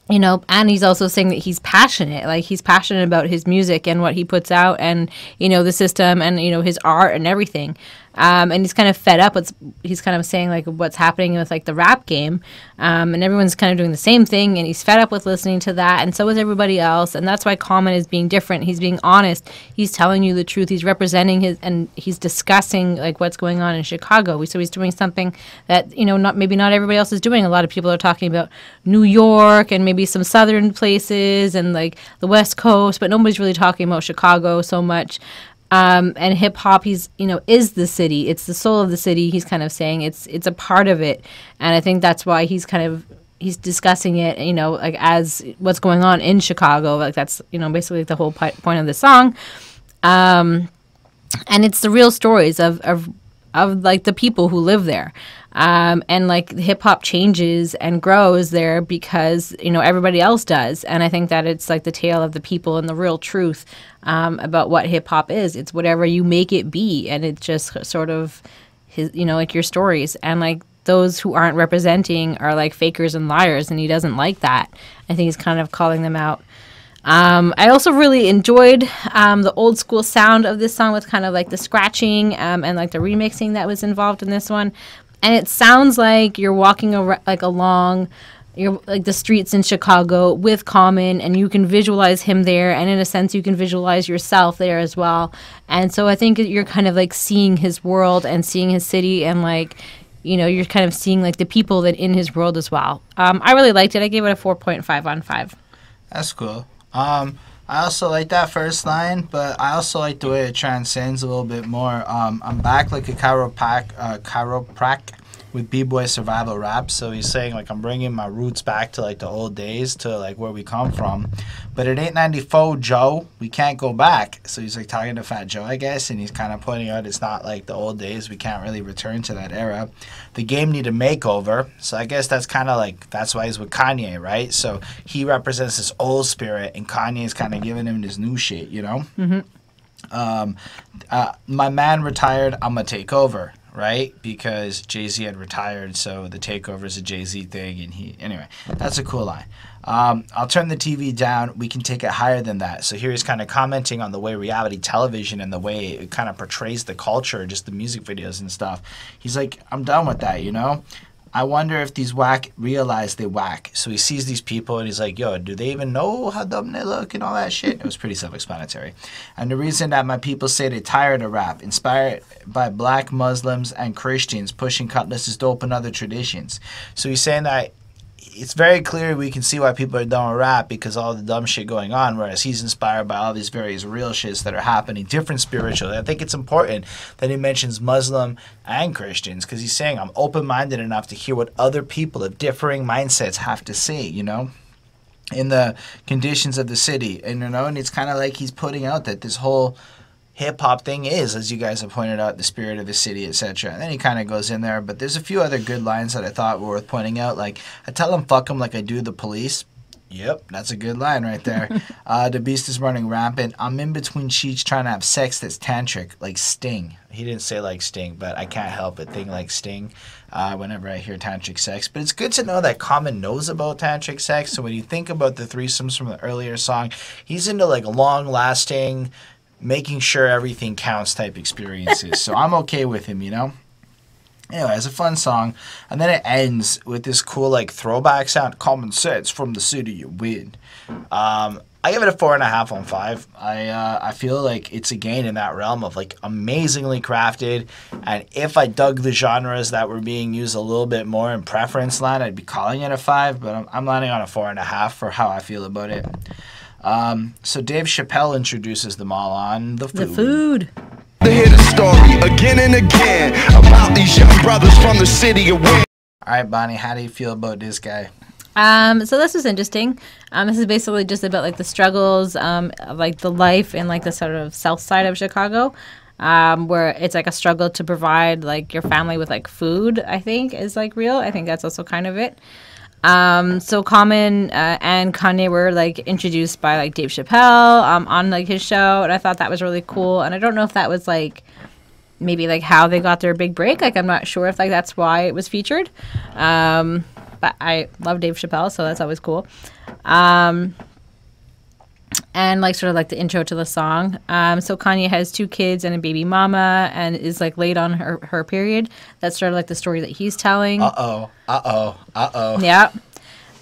you know, and he's also saying that he's passionate. Like, he's passionate about his music and what he puts out and, you know, the system and, you know, his art and everything. And he's kind of fed up. He's kind of saying, like, what's happening with, like, the rap game. And everyone's kind of doing the same thing, and he's fed up with listening to that, and so is everybody else. And that's why Common is being different. He's being honest. He's telling you the truth. He's representing and he's discussing, like, what's going on in Chicago. So he's doing something that, you know, maybe not everybody else is doing. A lot of people are talking about New York and maybe some southern places and, like, the West Coast, but nobody's really talking about Chicago so much. And hip hop, he's, you know, is the city. It's the soul of the city. He's kind of saying it's a part of it. And I think that's why he's discussing it, you know, like, as what's going on in Chicago. Like, that's, you know, basically the whole point of the song. And it's the real stories of like the people who live there. And like hip hop changes and grows there because, you know, everybody else does. And I think that it's like the tale of the people and the real truth about what hip hop is. It's whatever you make it be. And it's just sort of his, you know, like your stories. And like those who aren't representing are like fakers and liars. And he doesn't like that. I think he's kind of calling them out. I also really enjoyed the old school sound of this song with kind of like the scratching and like the remixing that was involved in this one. And it sounds like you're walking along like the streets in Chicago with Common, and you can visualize him there, and in a sense you can visualize yourself there as well. And so I think you're kind of like seeing his world and seeing his city, and like, you know, you're kind of seeing like the people that in his world as well. I really liked it. I gave it a 4.5 on 5. That's cool. I also like that first line, but I also like the way it transcends a little bit more. I'm back like a chiroprac with B-boy survival rap. So he's saying, like, I'm bringing my roots back to, like, the old days, to, like, where we come from. But it ain't 94, Joe. We can't go back. So he's, like, talking to Fat Joe, I guess, and he's kind of pointing out it's not like the old days. We can't really return to that era. The game need a makeover. So I guess that's kind of, like, that's why he's with Kanye, right? So he represents this old spirit, and Kanye's kind of giving him this new shit, you know? Mm-hmm. My man retired, I'm going to take over. Right? Because Jay-Z had retired, so the takeover is a Jay-Z thing, and anyway, that's a cool line. I'll turn the TV down. We can take it higher than that. So here he's kind of commenting on the way reality television and the way it kind of portrays the culture, just the music videos and stuff. He's like, I'm done with that, you know? I wonder if these whack realize they whack. So he sees these people and he's like, yo, do they even know how dumb they look and all that shit? It was pretty self-explanatory. And the reason that my people say they're tired of rap, inspired by black Muslims and Christians pushing cutlasses dope and other traditions. So he's saying that it's very clear we can see why people are done with rap because all the dumb shit going on, whereas he's inspired by all these various real shits that are happening, different spiritually. I think it's important that he mentions Muslim and Christians because he's saying I'm open-minded enough to hear what other people of differing mindsets have to say, you know, in the conditions of the city. And, you know, and it's kind of like he's putting out that this whole hip-hop thing is, as you guys have pointed out, the spirit of the city, etc. And then he kind of goes in there, but there's a few other good lines that I thought were worth pointing out, like, I tell him fuck him like I do the police. Yep, that's a good line right there. The beast is running rampant. I'm in between sheets trying to have sex that's tantric, like Sting. He didn't say like Sting, but I can't help but think like Sting whenever I hear tantric sex. But it's good to know that Common knows about tantric sex, so when you think about the threesomes from the earlier song, he's into like long-lasting, making sure everything counts type experiences. So I'm okay with him, you know? Anyway, it's a fun song. And then it ends with this cool, like, throwback sound. Common sense from the city you win. I give it a 4.5 on 5. I feel like it's a gain in that realm of, like, amazingly crafted. And if I dug the genres that were being used a little bit more in preference line, I'd be calling it a 5. But I'm landing on a 4.5 for how I feel about it. So Dave Chappelle introduces them all on the food. The food. To hear the story again and again about these young brothers from the city of Win. All right, Bonnie, how do you feel about this guy? So this was interesting. This is basically just about like the struggles, like the life in like the sort of south side of Chicago, where it's like a struggle to provide like your family with like food, I think is like real. I think that's also kind of it. So Common and Kanye were like introduced by like Dave Chappelle on like his show, and I thought that was really cool. And I don't know if that was like maybe like how they got their big break. Like I'm not sure if like that's why it was featured. But I love Dave Chappelle, so that's always cool. And like sort of like the intro to the song. So Kanye has 2 kids and a baby mama and is like late on her period. That's sort of like the story that he's telling. Yeah.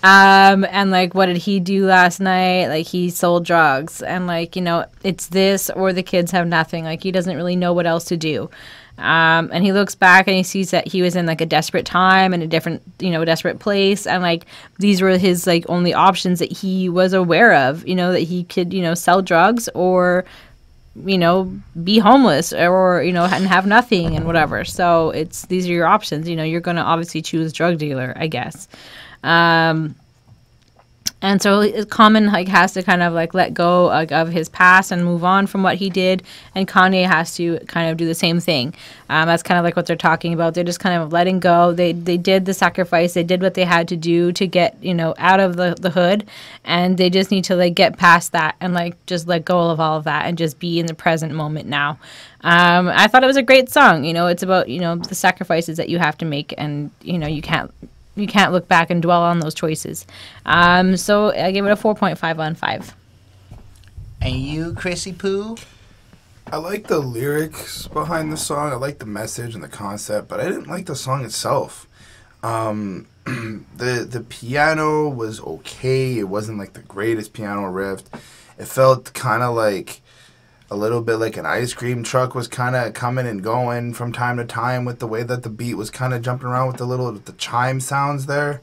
And like, what did he do last night? Like, he sold drugs, and like, you know, it's this or the kids have nothing. Like, he doesn't really know what else to do. And he looks back and he sees that he was in like a desperate time and a different, you know, desperate place. And like, these were his like only options that he was aware of, you know, that he could, you know, sell drugs or, you know, be homeless or, you know, and have nothing and whatever. So these are your options. You know, you're going to obviously choose drug dealer, I guess. And so Common like has to kind of like let go of his past and move on from what he did, and Kanye has to kind of do the same thing. That's kind of like what they're talking about. They're just kind of letting go. They did the sacrifice. They did what they had to do to get, you know, out of the hood, and they just need to like get past that and like just let go of all of that and just be in the present moment now. I thought it was a great song. You know, it's about, you know, the sacrifices that you have to make, and you know, you can't look back and dwell on those choices. So I gave it a 4.5 on 5. And you, Chrissy Poo? I like the lyrics behind the song. I like the message and the concept, but I didn't like the song itself. The piano was okay. It wasn't like the greatest piano riff. It felt kind of like a little bit like an ice cream truck was kind of coming and going from time to time with the way that the beat was kind of jumping around with the chime sounds there.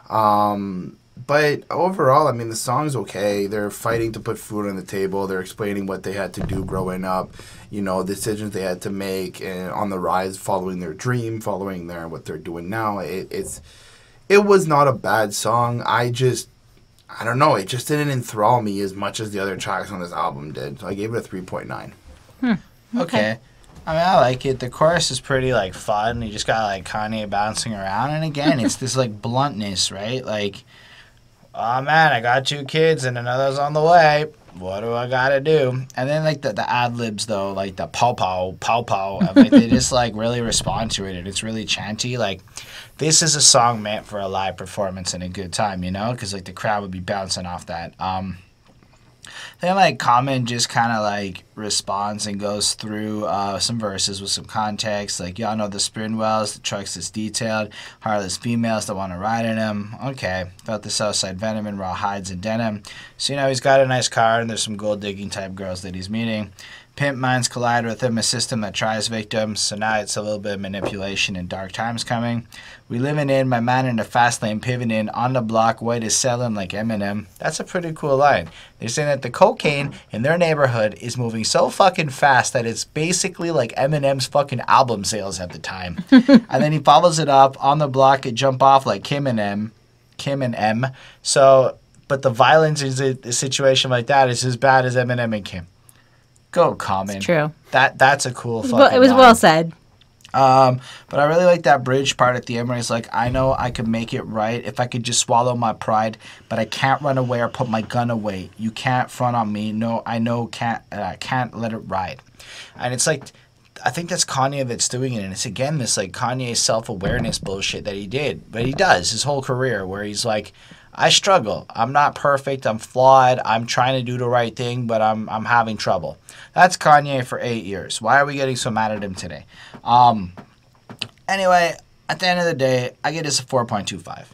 But overall, I mean, the song's okay. They're fighting to put food on the table. They're explaining what they had to do growing up, you know, decisions they had to make, and on the rise, following their dream, following what they're doing now. It was not a bad song. I don't know. It just didn't enthrall me as much as the other tracks on this album did. So I gave it a 3.9. Okay. I mean, I like it. The chorus is pretty, like, fun. You just got, like, Kanye bouncing around. And, again, it's this, like, bluntness, right? Like, oh, man, I got 2 kids and another's on the way. What do I got to do? And then, like, the ad-libs, though, like, the pow-pow, pow-pow, like, they just, like, really respond to it. And it's really chanty. Like, this is a song meant for a live performance and a good time, you know? Because, like, the crowd would be bouncing off that. Then, like, Common just kind of, like, responds and goes through some verses with some context. Like, y'all know the spin wells, the trucks that's detailed, heartless females that want to ride in them. Okay. Felt the Southside venom in raw hides and denim. So, you know, he's got a nice car, and there's some gold-digging type girls that he's meeting. Pimp minds collide with him, a system that tries victims. So now it's a little bit of manipulation and dark times coming. We living in, my man in the fast lane pivoting, on the block, white is selling like Eminem. That's a pretty cool line. They're saying that the cocaine in their neighborhood is moving so fucking fast that it's basically like Eminem's fucking album sales at the time. And then he follows it up, on the block, it jump off like Kim and M. So, but the violence in a situation like that is as bad as Eminem and Kim. Go, Common. It's true. That's a cool fucking It was line. well said. But I really like that bridge part at the end where he's like, I know I could make it right if I could just swallow my pride, but I can't run away or put my gun away. You can't front on me. No, I know can't let it ride. And it's like, I think that's Kanye that's doing it. And it's, again, this like Kanye self-awareness bullshit that he did. But he does his whole career where he's like, I struggle. I'm not perfect. I'm flawed. I'm trying to do the right thing, but I'm having trouble. That's Kanye for 8 years. Why are we getting so mad at him today? Anyway, at the end of the day, I get this a 4.25.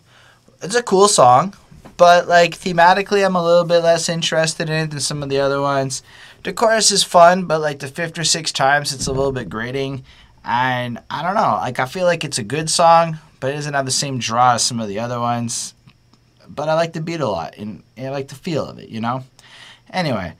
It's a cool song, but like thematically, I'm a little bit less interested in it than some of the other ones. The chorus is fun, but like the 5th or 6th times, it's a little bit grating. And I don't know. Like, I feel like it's a good song, but it doesn't have the same draw as some of the other ones. But I like the beat a lot, and I like the feel of it, you know? Anyway,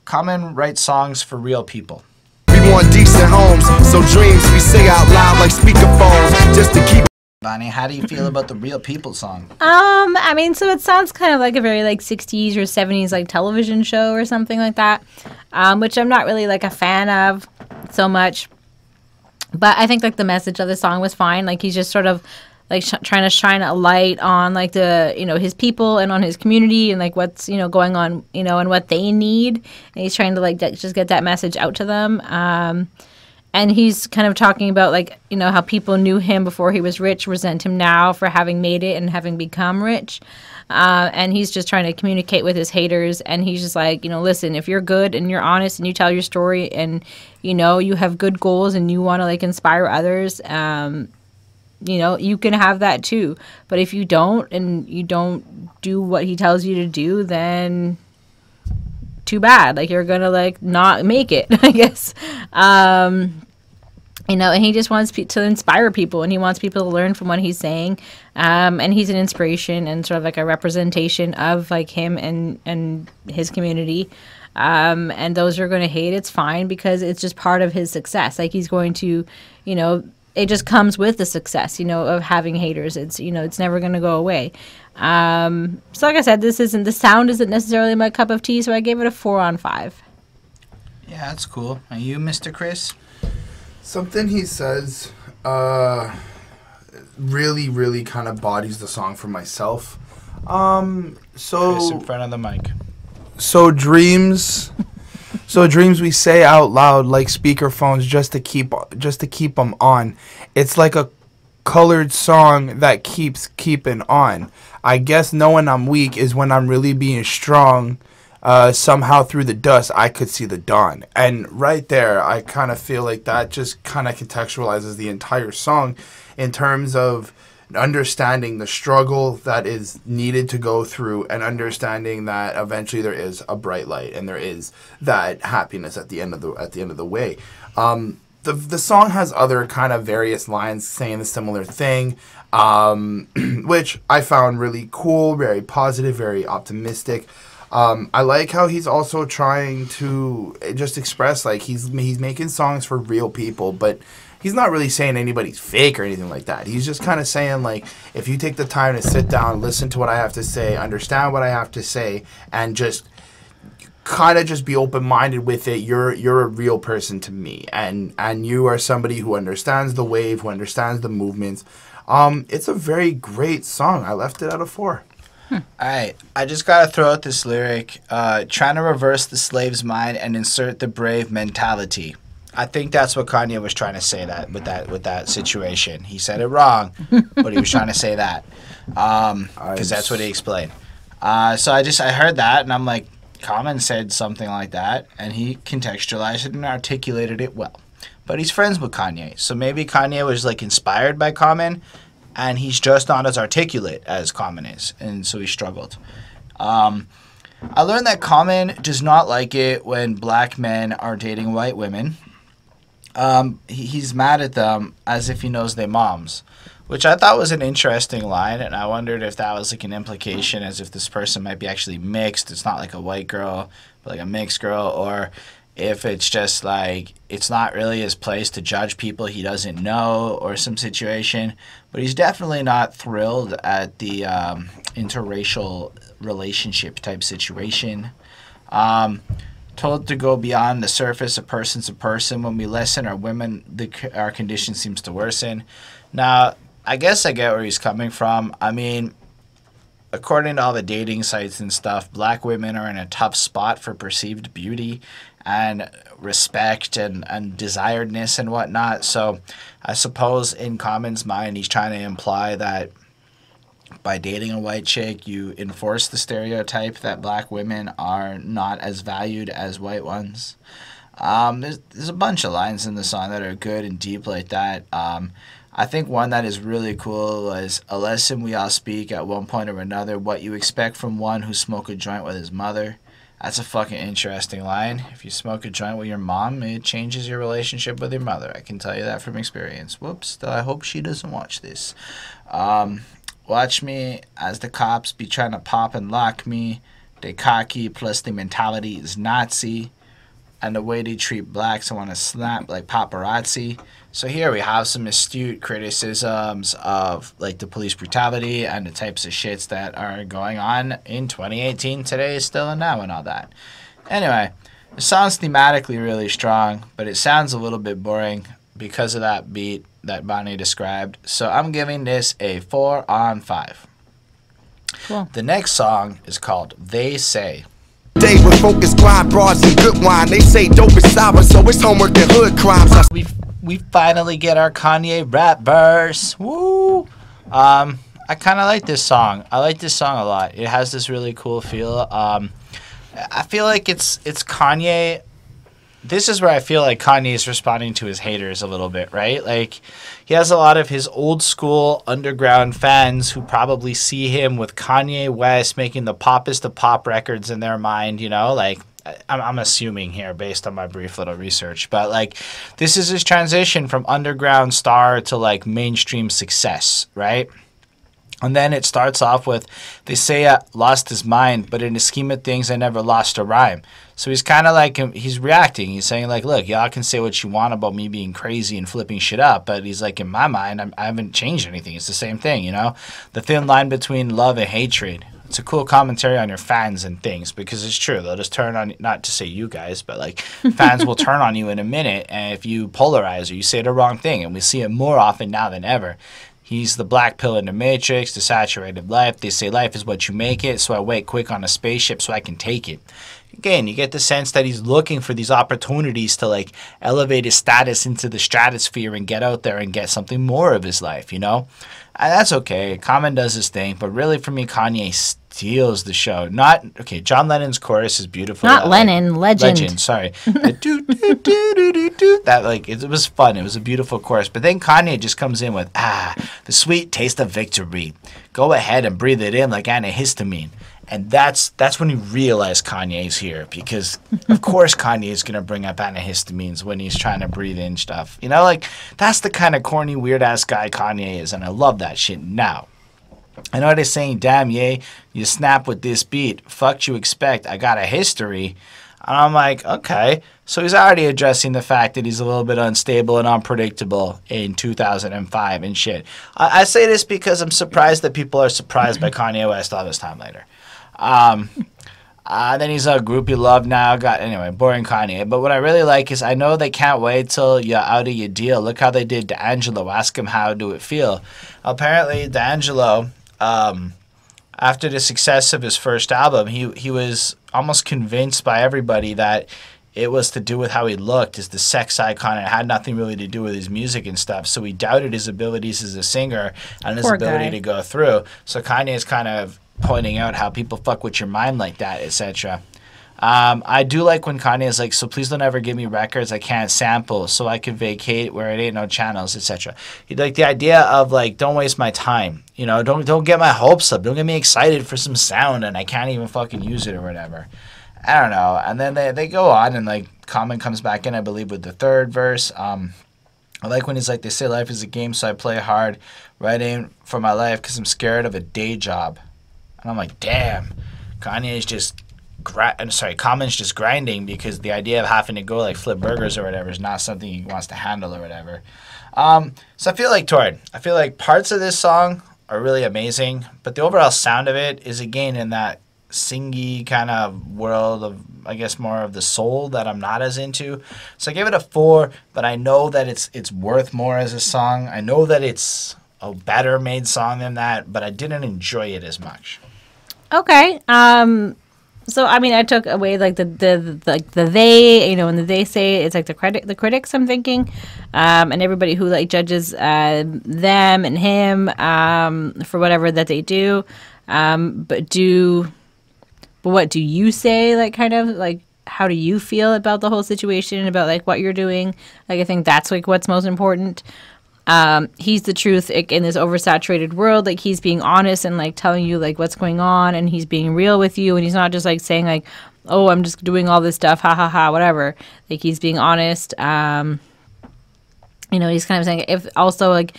Common writes songs for real people. We want decent homes, so dreams we say out loud like speakerphones, just to keep. Bonnie, how do you feel about the Real People song? I mean, so it sounds kind of like a very like 60s or 70s like television show or something like that, which I'm not really like a fan of so much. But I think like the message of the song was fine. Like, he's just sort of like trying to shine a light on like the, you know, his people and on his community and like what's, you know, going on, you know, and what they need. And he's trying to like just get that message out to them. And And he's kind of talking about, like, you know, how people knew him before he was rich, resent him now for having made it and having become rich. And he's just trying to communicate with his haters. And he's just like, you know, listen, if you're good and you're honest and you tell your story and, you know, you have good goals and you want to, like, inspire others, you know, you can have that too. But if you don't and you don't do what he tells you to do, then too bad. Like, you're going to, like, not make it, I guess. You know, and he just wants to inspire people, and he wants people to learn from what he's saying. And he's an inspiration and sort of like a representation of, like, him and his community. And those who are going to hate, it's fine, because it's just part of his success. Like, he's going to, you know, it just comes with the success, you know, of having haters. It's, you know, it's never going to go away. So like I said, the sound isn't necessarily my cup of tea, so I gave it a 4 on 5. Yeah, that's cool. And you, Mr. Chris? Something he says really, really kind of bodies the song for myself. Chris in front of the mic. So dreams we say out loud like speakerphones just to keep them on. It's like a colored song that keeps keeping on. I guess knowing I'm weak is when I'm really being strong. Somehow through the dust, I could see the dawn. And right there, I kind of feel like that just kind of contextualizes the entire song in terms of understanding the struggle that is needed to go through and understanding that eventually there is a bright light and there is that happiness at the end of the way. The song has other kind of various lines saying a similar thing, which I found really cool, very positive, very optimistic. I like how he's also trying to just express, like, he's making songs for real people, but he's not really saying anybody's fake or anything like that. He's just kind of saying, like, if you take the time to sit down, listen to what I have to say, understand what I have to say, and just kind of just be open-minded with it, you're a real person to me, and you are somebody who understands the wave, who understands the movements. It's a very great song. I left it at a 4. All right, I just gotta throw out this lyric: trying to reverse the slave's mind and insert the brave mentality. I think that's what Kanye was trying to say with that situation. He said it wrong, but he was trying to say that because that's what he explained. So I heard that, and I'm like, Common said something like that, and he contextualized it and articulated it well. But he's friends with Kanye, so maybe Kanye was, like, inspired by Common, and he's just not as articulate as Common is, and so he struggled. I learned that Common does not like it when black men are dating white women. He's mad at them as if he knows their moms, which I thought was an interesting line, and I wondered if that was, like, an implication as if this person might be actually mixed. It's not like a white girl, but like a mixed girl, or if it's just like it's not really his place to judge people he doesn't know or some situation. But he's definitely not thrilled at the interracial relationship type situation. Told to go beyond the surface of person to person. When we listen, our condition seems to worsen. Now, I guess I get where he's coming from. I mean, according to all the dating sites and stuff, black women are in a tough spot for perceived beauty and respect and desiredness and whatnot. So I suppose in Common's mind, he's trying to imply that by dating a white chick, you enforce the stereotype that black women are not as valued as white ones. There's a bunch of lines in the song that are good and deep like that. I think one that is really cool was a lesson we all speak at one point or another, what you expect from one who smoked a joint with his mother. That's a fucking interesting line. If you smoke a joint with your mom, it changes your relationship with your mother. I can tell you that from experience. Whoops, though I hope she doesn't watch this. Watch me as the cops be trying to pop and lock me. They cocky, plus the mentality is Nazi. And the way they treat blacks, I want to snap like paparazzi. So here we have some astute criticisms of, like, the police brutality and the types of shits that are going on in 2018 today, still and now, and all that. Anyway, the song's thematically really strong, but it sounds a little bit boring because of that beat that Bonnie described. So I'm giving this a 4 on 5. Cool. The next song is called They Say. Day with focus, grind, broads, and good wine. They say dope is sour, so it's homework and hood crimes. we finally get our Kanye rap verse. Woo! I kind of like this song. I like this song a lot. It has this really cool feel. I feel like it's Kanye. This is where I feel like Kanye is responding to his haters a little bit, right? Like, he has a lot of his old school underground fans who probably see him with Kanye West making the poppest of pop records in their mind, you know? Like, I'm assuming here based on my brief little research, but like, this is his transition from underground star to like mainstream success, right? And then it starts off with, they say I lost his mind, but in the scheme of things, I never lost a rhyme. So he's kind of like, he's reacting. He's saying like, look, y'all can say what you want about me being crazy and flipping shit up, but he's like, in my mind, I haven't changed anything. It's the same thing, you know? The thin line between love and hatred. It's a cool commentary on your fans and things, because it's true. They'll just turn on, not to say you guys, but like fans will turn on you in a minute, and if you polarize or you say the wrong thing, and we see it more often now than ever. He's the black pill in the matrix, the saturated life. They say life is what you make it, so I wait quick on a spaceship so I can take it. Again, you get the sense that he's looking for these opportunities to like elevate his status into the stratosphere and get out there and get something more of his life, you know? And that's okay. Common does his thing, but really for me, Kanye steals the show. John Lennon's chorus is beautiful. Not Lennon, legend. Legend, sorry. That, like, it was fun. It was a beautiful chorus. But then Kanye just comes in with, the sweet taste of victory. Go ahead and breathe it in like antihistamine. And that's when you realize Kanye's here, because of course Kanye is going to bring up antihistamines when he's trying to breathe in stuff. You know, like, that's the kind of corny, weird-ass guy Kanye is, and I love that shit. Now, I know they're saying, damn, yay, you snap with this beat. Fuck you expect. I got a history. And I'm like, okay. So he's already addressing the fact that he's a little bit unstable and unpredictable in 2005 and shit. I say this because I'm surprised that people are surprised by Kanye West all this time later. Then he's a groupie love now. Anyway, boring Kanye. But what I really like is, I know they can't wait till you're out of your deal. Look how they did D'Angelo. Ask him how do it feel. Apparently, D'Angelo, after the success of his first album, he was almost convinced by everybody that it was to do with how he looked as the sex icon. It had nothing really to do with his music and stuff. So he doubted his abilities as a singer and his ability to go through. So Kanye is kind of pointing out how people fuck with your mind like that, etc. I do like when Kanye is like, so please don't ever give me records I can't sample so I can vacate where it ain't no channels, etc. Like the idea of like, don't waste my time. You know, don't get my hopes up. Don't get me excited for some sound and I can't even fucking use it or whatever. I don't know. And then they go on and like Common comes back in, I believe, with the third verse. I like when he's like, they say life is a game, so I play hard, writing for my life because I'm scared of a day job. And I'm like, damn, Kanye's just, Common's just grinding, because the idea of having to go like flip burgers or whatever is not something he wants to handle or whatever. So I feel like parts of this song are really amazing, but the overall sound of it is again in that singy kind of world of, I guess, more of the soul that I'm not as into. So I give it a 4, but I know that it's worth more as a song. I know that it's a better made song than that, but I didn't enjoy it as much. Okay. So I mean, I took away like the they, you know, when they say it's like the critics, I'm thinking, and everybody who like judges them and him for whatever that they do. But what do you say? Like, kind of like, how do you feel about the whole situation, about like what you're doing? Like, I think that's like what's most important. He's the truth in this oversaturated world. Like, he's being honest and like telling you like what's going on, and he's being real with you, and he's not just like saying like, oh, I'm just doing all this stuff, ha ha ha, whatever. Like, he's being honest. You know, he's kind of saying, if also like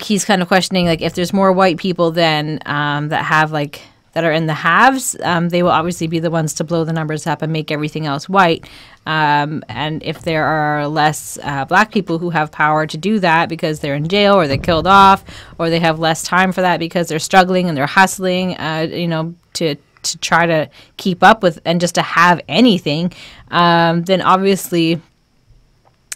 he's kind of questioning like, if there's more white people than that have like, that are in the haves, they will obviously be the ones to blow the numbers up and make everything else white. And if there are less black people who have power to do that because they're in jail or they're killed off, or they have less time for that because they're struggling and they're hustling, you know, to try to keep up with and just to have anything, then obviously,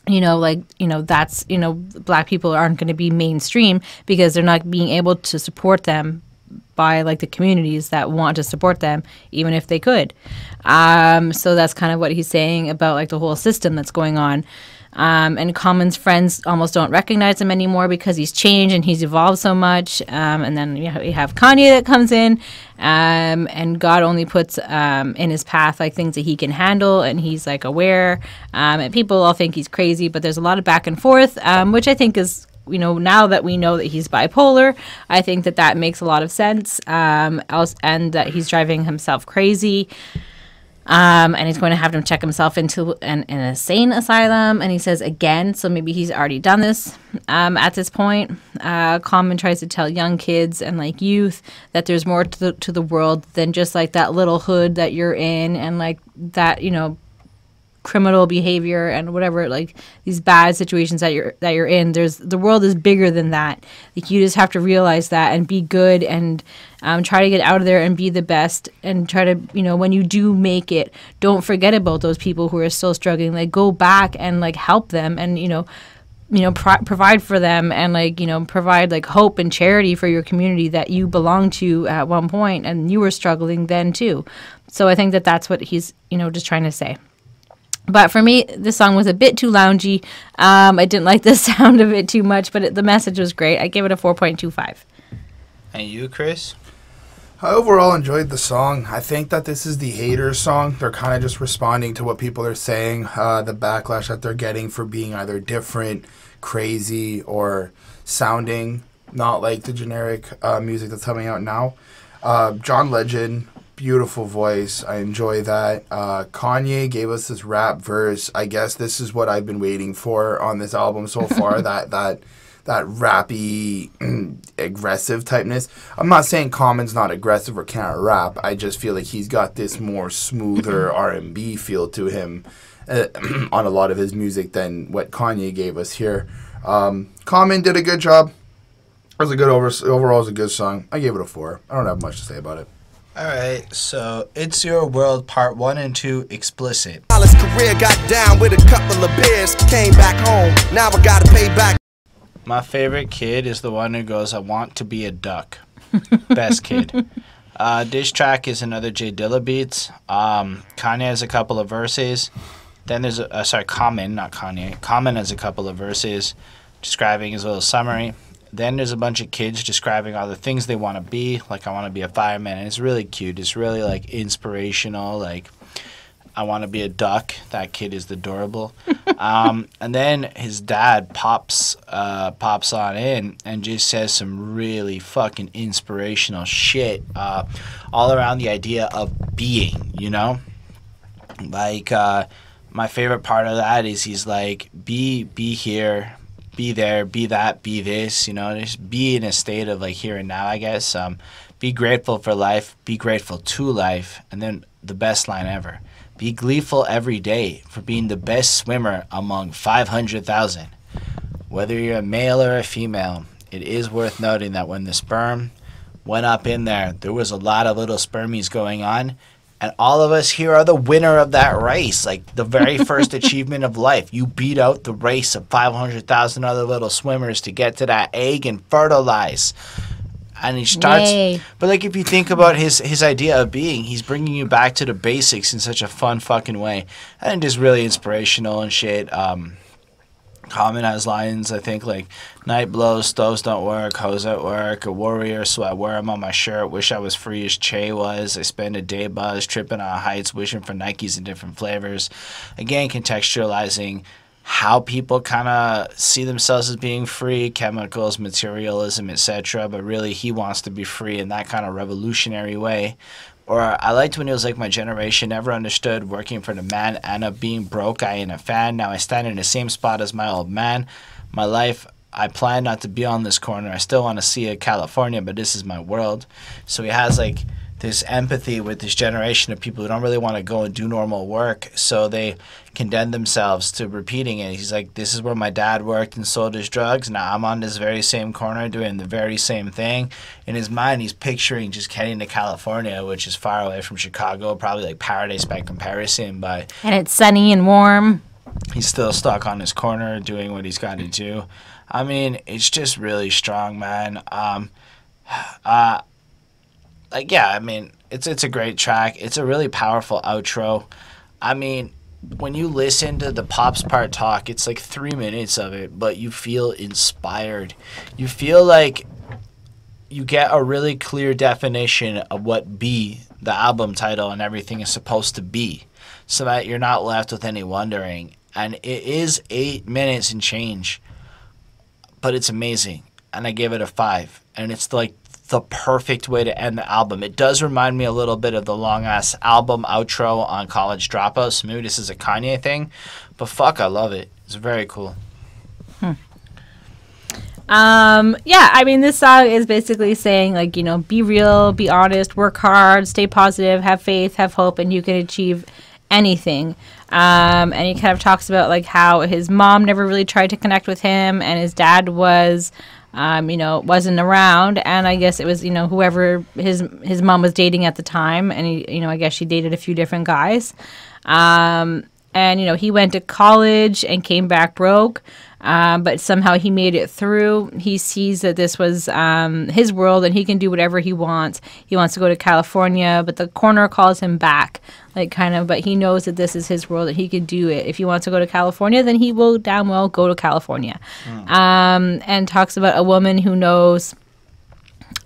you know, like, you know, that's, you know, black people aren't going to be mainstream because they're not being able to support them by like the communities that want to support them, even if they could. So that's kind of what he's saying about like the whole system that's going on. And Common's friends almost don't recognize him anymore because he's changed and he's evolved so much. And then you have Kanye that comes in, and God only puts in his path like things that he can handle, and he's like aware. And people all think he's crazy, but there's a lot of back and forth, which I think is, now that we know that he's bipolar, I think that makes a lot of sense. And that he's driving himself crazy. And he's going to have him check himself into an insane asylum. And he says again, so maybe he's already done this at this point. Common tries to tell young kids and like youth that there's more to the world than just like that little hood that you're in and like that, criminal behavior and whatever, like these bad situations that you're in. The world is bigger than that. Like you just have to realize that and be good and try to get out of there and be the best and try to, when you do make it, don't forget about those people who are still struggling. Like go back and like help them and provide for them and like provide like hope and charity for your community that you belong to at one point and you were struggling then too. So I think that's what he's just trying to say. But for me, this song was a bit too loungy. I didn't like the sound of it too much, but the message was great. I gave it a 4.25. And you, Chris? I overall enjoyed the song. I think that this is the haters song. They're kind of just responding to what people are saying, the backlash that they're getting for being either different, crazy, or sounding not like the generic music that's coming out now. John Legend, beautiful voice. I enjoy that. Kanye gave us this rap verse. I guess this is what I've been waiting for on this album so far. that rappy, aggressive typeness. I'm not saying Common's not aggressive or can't rap. I just feel like he's got this more smoother R&B feel to him on a lot of his music than what Kanye gave us here. Common did a good job. It was a good overall. It was a good song. I gave it a 4. I don't have much to say about it. All right, so It's Your World Part 1 and 2, Explicit. Career got down with a couple of beers, came back home, now I gotta pay back. My favorite kid is the one who goes, I want to be a duck. Best kid. This track is another J Dilla beats. Kanye has a couple of verses. Then there's Common, not Kanye. Common has a couple of verses describing his little summary. Then there's a bunch of kids describing all the things they want to be. Like, I want to be a fireman. And it's really cute. It's really, like, inspirational. Like, I want to be a duck. That kid is adorable. And then his dad pops on in and just says some really fucking inspirational shit all around the idea of being, Like, my favorite part of that is he's like, be here, be there, be that, be this, just be in a state of like here and now, I guess. Be grateful for life, be grateful to life, and then the best line ever. Be gleeful every day for being the best swimmer among 500,000. Whether you're a male or a female, it is worth noting that when the sperm went up in there was a lot of little spermies going on. And all of us here are the winner of that race, like the very first achievement of life. You beat out the race of 500,000 other little swimmers to get to that egg and fertilize. And he starts, Yay. But like if you think about his idea of being, he's bringing you back to the basics in such a fun fucking way. And just really inspirational and shit. Common has lines, I think, like, night blows, stoves don't work, hoes at work, a warrior, so I wear 'em on my shirt, wish I was free as Che was, I spend a day buzz, tripping on heights, wishing for Nikes in different flavors. Again, contextualizing how people kind of see themselves as being free, chemicals, materialism, etc., but really he wants to be free in that kind of revolutionary way. Or I liked when he was like, my generation never understood working for the man and of being broke, I ain't a fan. Now I stand in the same spot as my old man. My life, I plan not to be on this corner. I still want to see a California, but this is my world. So he has like this empathy with this generation of people who don't really want to go and do normal work. So they condemn themselves to repeating it. He's like, this is where my dad worked and sold his drugs. Now I'm on this very same corner doing the very same thing. In his mind, he's picturing just heading to California, which is far away from Chicago, probably like paradise by comparison. But And it's sunny and warm. he's still stuck on his corner doing what he's got to do. I mean, it's just really strong, man. Like, yeah, I mean, it's a great track. It's a really powerful outro. I mean, when you listen to the Pops Part talk, it's like 3 minutes of it, but you feel inspired. You feel like you get a really clear definition of what B, the album title and everything, is supposed to be, so that you're not left with any wondering. And it is 8 minutes and change, but it's amazing. And I give it a 5. And it's like the perfect way to end the album. It does remind me a little bit of the long-ass album outro on College Dropout. So maybe this is a Kanye thing, but fuck, I love it. It's very cool. Yeah, I mean, this song is basically saying, like, you know, be real, be honest, work hard, stay positive, have faith, have hope, and you can achieve anything. And he kind of talks about, like, how his mom never really tried to connect with him, and his dad was, you know, wasn't around, and I guess it was, you know, whoever his mom was dating at the time, and he, you know, I guess she dated a few different guys. And, you know, he went to college and came back broke. But somehow he made it through. He sees that this was his world and he can do whatever he wants. He wants to go to California, but the corner calls him back, like, kind of, but he knows that this is his world and he can do it. If he wants to go to California, then he will damn well go to California. And talks about a woman who knows,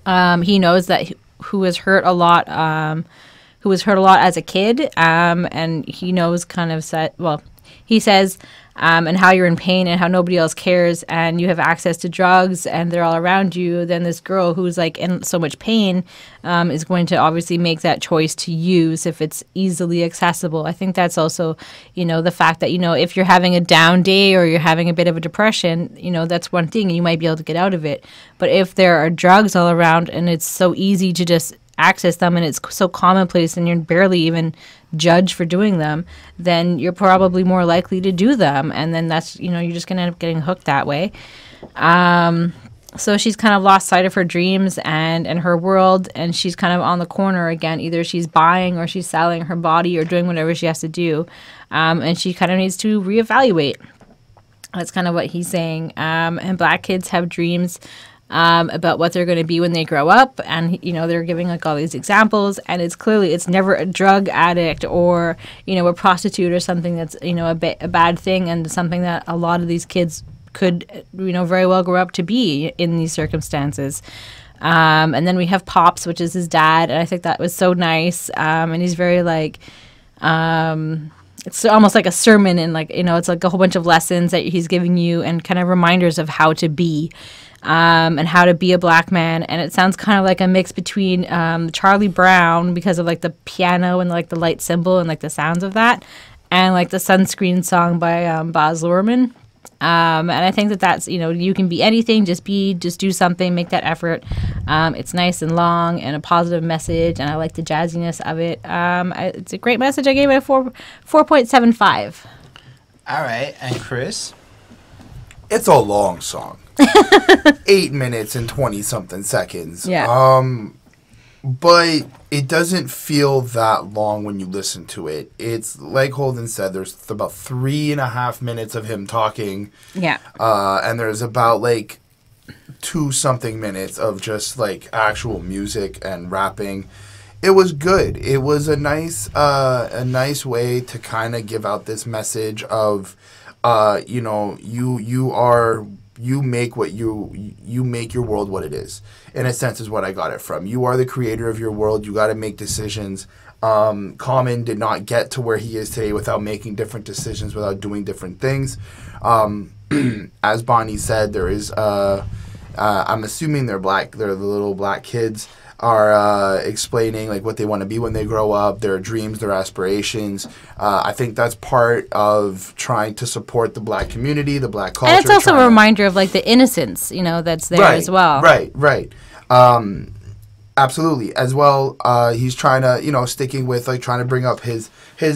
he knows that who was hurt a lot, as a kid, and he knows kind of he says, and how you're in pain and how nobody else cares and you have access to drugs and they're all around you, then this girl who's, like, in so much pain is going to obviously make that choice to use if it's easily accessible. I think that's also, you know, the fact that, you know, if you're having a down day or you're having a bit of a depression, you know, that's one thing and you might be able to get out of it. But if there are drugs all around and it's so easy to just access them and it's so commonplace and you're barely even judged for doing them, then you're probably more likely to do them, and then that's, you know, you're just gonna end up getting hooked that way. So she's kind of lost sight of her dreams and her world, and she's kind of on the corner again. Either she's buying or she's selling her body or doing whatever she has to do, and she kind of needs to reevaluate. That's kind of what he's saying. And black kids have dreams about what they're going to be when they grow up, and, you know, they're giving, like, all these examples, and it's never a drug addict or, you know, a prostitute or something that's, you know, a bad thing, and something that a lot of these kids could, you know, very well grow up to be in these circumstances. And then we have Pops, which is his dad, and I think that was so nice. And he's very, like, it's almost like a sermon, and, like, you know, it's like a whole bunch of lessons that he's giving you and kind of reminders of how to be. And how to be a black man, and it sounds kind of like a mix between Charlie Brown, because of, like, the piano and, like, the light cymbal and, like, the sounds of that, and, like, the Sunscreen song by Baz Luhrmann. And I think that's, you know, you can be anything, just do something, make that effort. It's nice and long and a positive message, and I like the jazziness of it. It's a great message. I gave it a 4.75. All right, and Chris? It's a long song. 8 minutes and 20-something seconds. Yeah. But it doesn't feel that long when you listen to it. It's, like Holden said, there's about 3.5 minutes of him talking. Yeah. And there's about, like, 2-something minutes of just, like, actual music and rapping. It was good. It was a nice way to kind of give out this message of, you know, you make your world what it is. In a sense, is what I got it from. You are the creator of your world. You got to make decisions. Common did not get to where he is today without making different decisions, without doing different things. As Bonnie said, there is, I'm assuming they're black. They're the little black kids are explaining, like, what they want to be when they grow up, their dreams, their aspirations. I think that's part of trying to support the black community, the black culture. And it's also a reminder of, like, the innocence, you know, that's there as well. Right. Absolutely. As well, he's trying to, you know, sticking with, like, trying to bring up his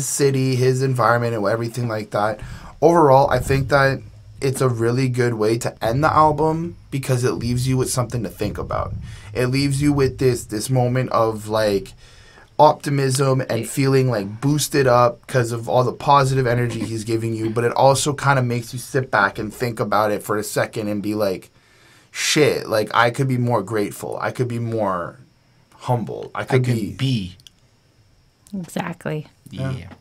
city, his environment, and everything like that. Overall, I think that it's a really good way to end the album because it leaves you with something to think about. It leaves you with this moment of, like, optimism and feeling, like, boosted up because of all the positive energy he's giving you, but it also kind of makes you sit back and think about it for a second and be like, shit, like, I could be more grateful. I could be more humble. I could be. Exactly. Yeah.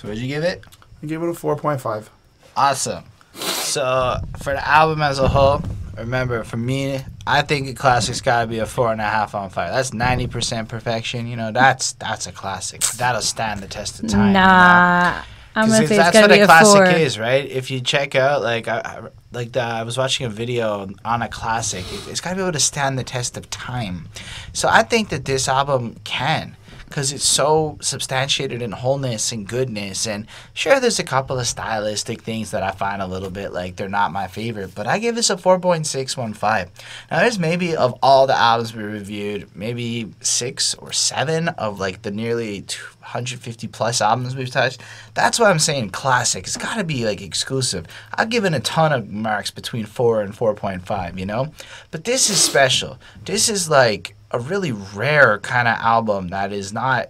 So what'd you give it? I gave it a 4.5. Awesome. So for the album as a whole, remember, for me, I think a classic's got to be a 4.5 on 5. That's 90% perfection. You know, that's a classic. That'll stand the test of time. Nah, I'm gonna say it's that's gotta what be a a classic 4. is, right? If you check out, I was watching a video on a classic. It's got to be able to stand the test of time. So I think that this album can, because it's so substantiated in wholeness and goodness. And sure, there's a couple of stylistic things that I find a little bit like they're not my favorite, but I give this a 4.615. Now, there's maybe, of all the albums we reviewed, maybe 6 or 7 of like the nearly 250 plus albums we've touched. That's why I'm saying classic. It's got to be like exclusive. I've given a ton of marks between 4 and 4.5, you know? But this is special. This is like a really rare kind of album that is not,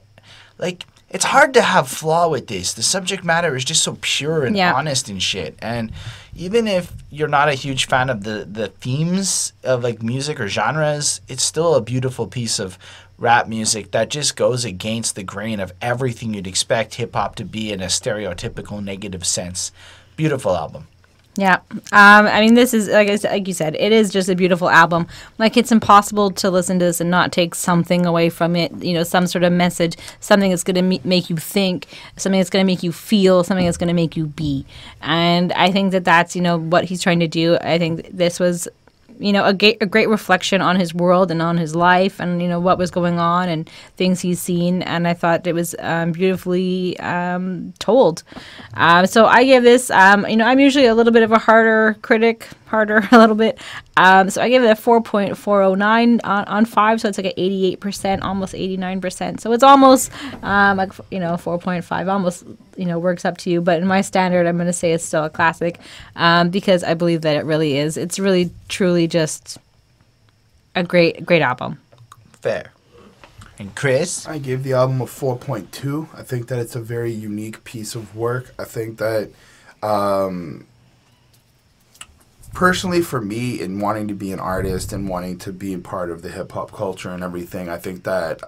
like, it's hard to have flaw with this. The subject matter is just so pure and honest and shit. And even if you're not a huge fan of the themes of like music or genres, it's still a beautiful piece of rap music that just goes against the grain of everything you'd expect hip-hop to be in a stereotypical negative sense. Beautiful album. Yeah. I mean, this is, like you said, it is just a beautiful album. Like, it's impossible to listen to this and not take something away from it, you know, some sort of message, something that's going to make you think, something that's going to make you feel, something that's going to make you be. And I think that that's, you know, what he's trying to do. I think this was, you know, a great reflection on his world and on his life and, you know, what was going on and things he's seen. And I thought it was beautifully told. So I give this, you know, I'm usually a little bit of a harder critic, a little bit. So I give it a 4.409 on 5. So it's like an 88%, almost 89%. So it's almost like, you know, 4.5, almost, you know, works up to you. But in my standard, I'm going to say it's still a classic because I believe that it really is. It's really, truly just a great album. Fair. And Chris? I gave the album a 4.2. I think that it's a very unique piece of work. I think that personally for me, in wanting to be an artist and wanting to be a part of the hip-hop culture and everything, I think that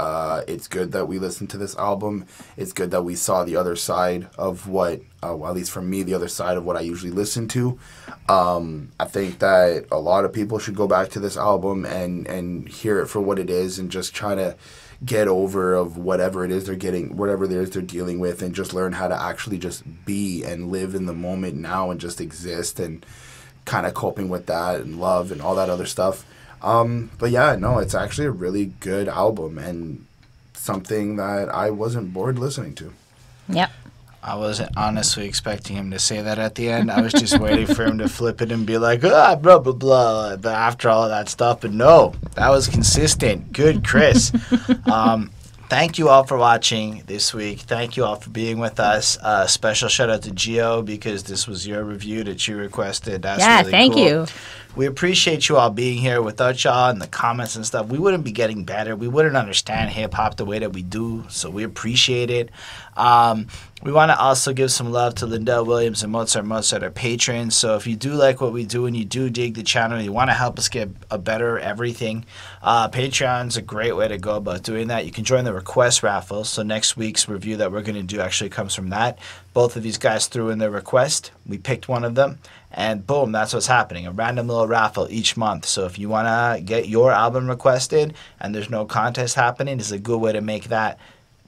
it's good that we listened to this album. It's good that we saw the other side of what, well, at least for me, the other side of what I usually listen to. I think that a lot of people should go back to this album and hear it for what it is and just try to get over of whatever it is they're getting, whatever it is they're dealing with, and just learn how to actually just be and live in the moment now and just exist and kind of coping with that and love and all that other stuff. But yeah, no, it's actually a really good album and something that I wasn't bored listening to. Yep. I wasn't honestly expecting him to say that at the end. I was just waiting for him to flip it and be like, blah, blah, blah, but after all of that stuff. But no, that was consistent. Good, Chris. Thank you all for watching this week. Thank you all for being with us. Special shout out to Gio because this was your review that you requested. That's really thank cool. you. We appreciate you all being here. Without y'all and the comments and stuff, we wouldn't be getting better. We wouldn't understand hip-hop the way that we do, so we appreciate it. We want to also give some love to Lindell Williams and Mozart, our patrons. So if you do like what we do and you do dig the channel, you want to help us get a better everything, Patreon's a great way to go about doing that. You can join the request raffle. So next week's review that we're going to do actually comes from that. Both of these guys threw in their request. We picked one of them. And boom, that's what's happening. A random little raffle each month. So if you want to get your album requested and there's no contest happening, this is a good way to make that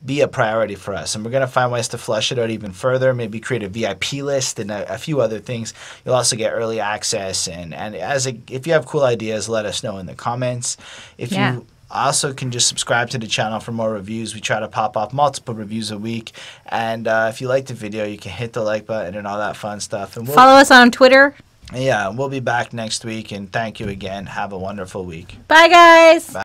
be a priority for us. And we're going to find ways to flush it out even further, maybe create a VIP list and a few other things. You'll also get early access. And if you have cool ideas, let us know in the comments. If you also can just subscribe to the channel for more reviews. We try to pop off multiple reviews a week. And if you like the video, you can hit the like button and all that fun stuff. And follow us on Twitter. Yeah, we'll be back next week. And thank you again. Have a wonderful week. Bye, guys. Bye.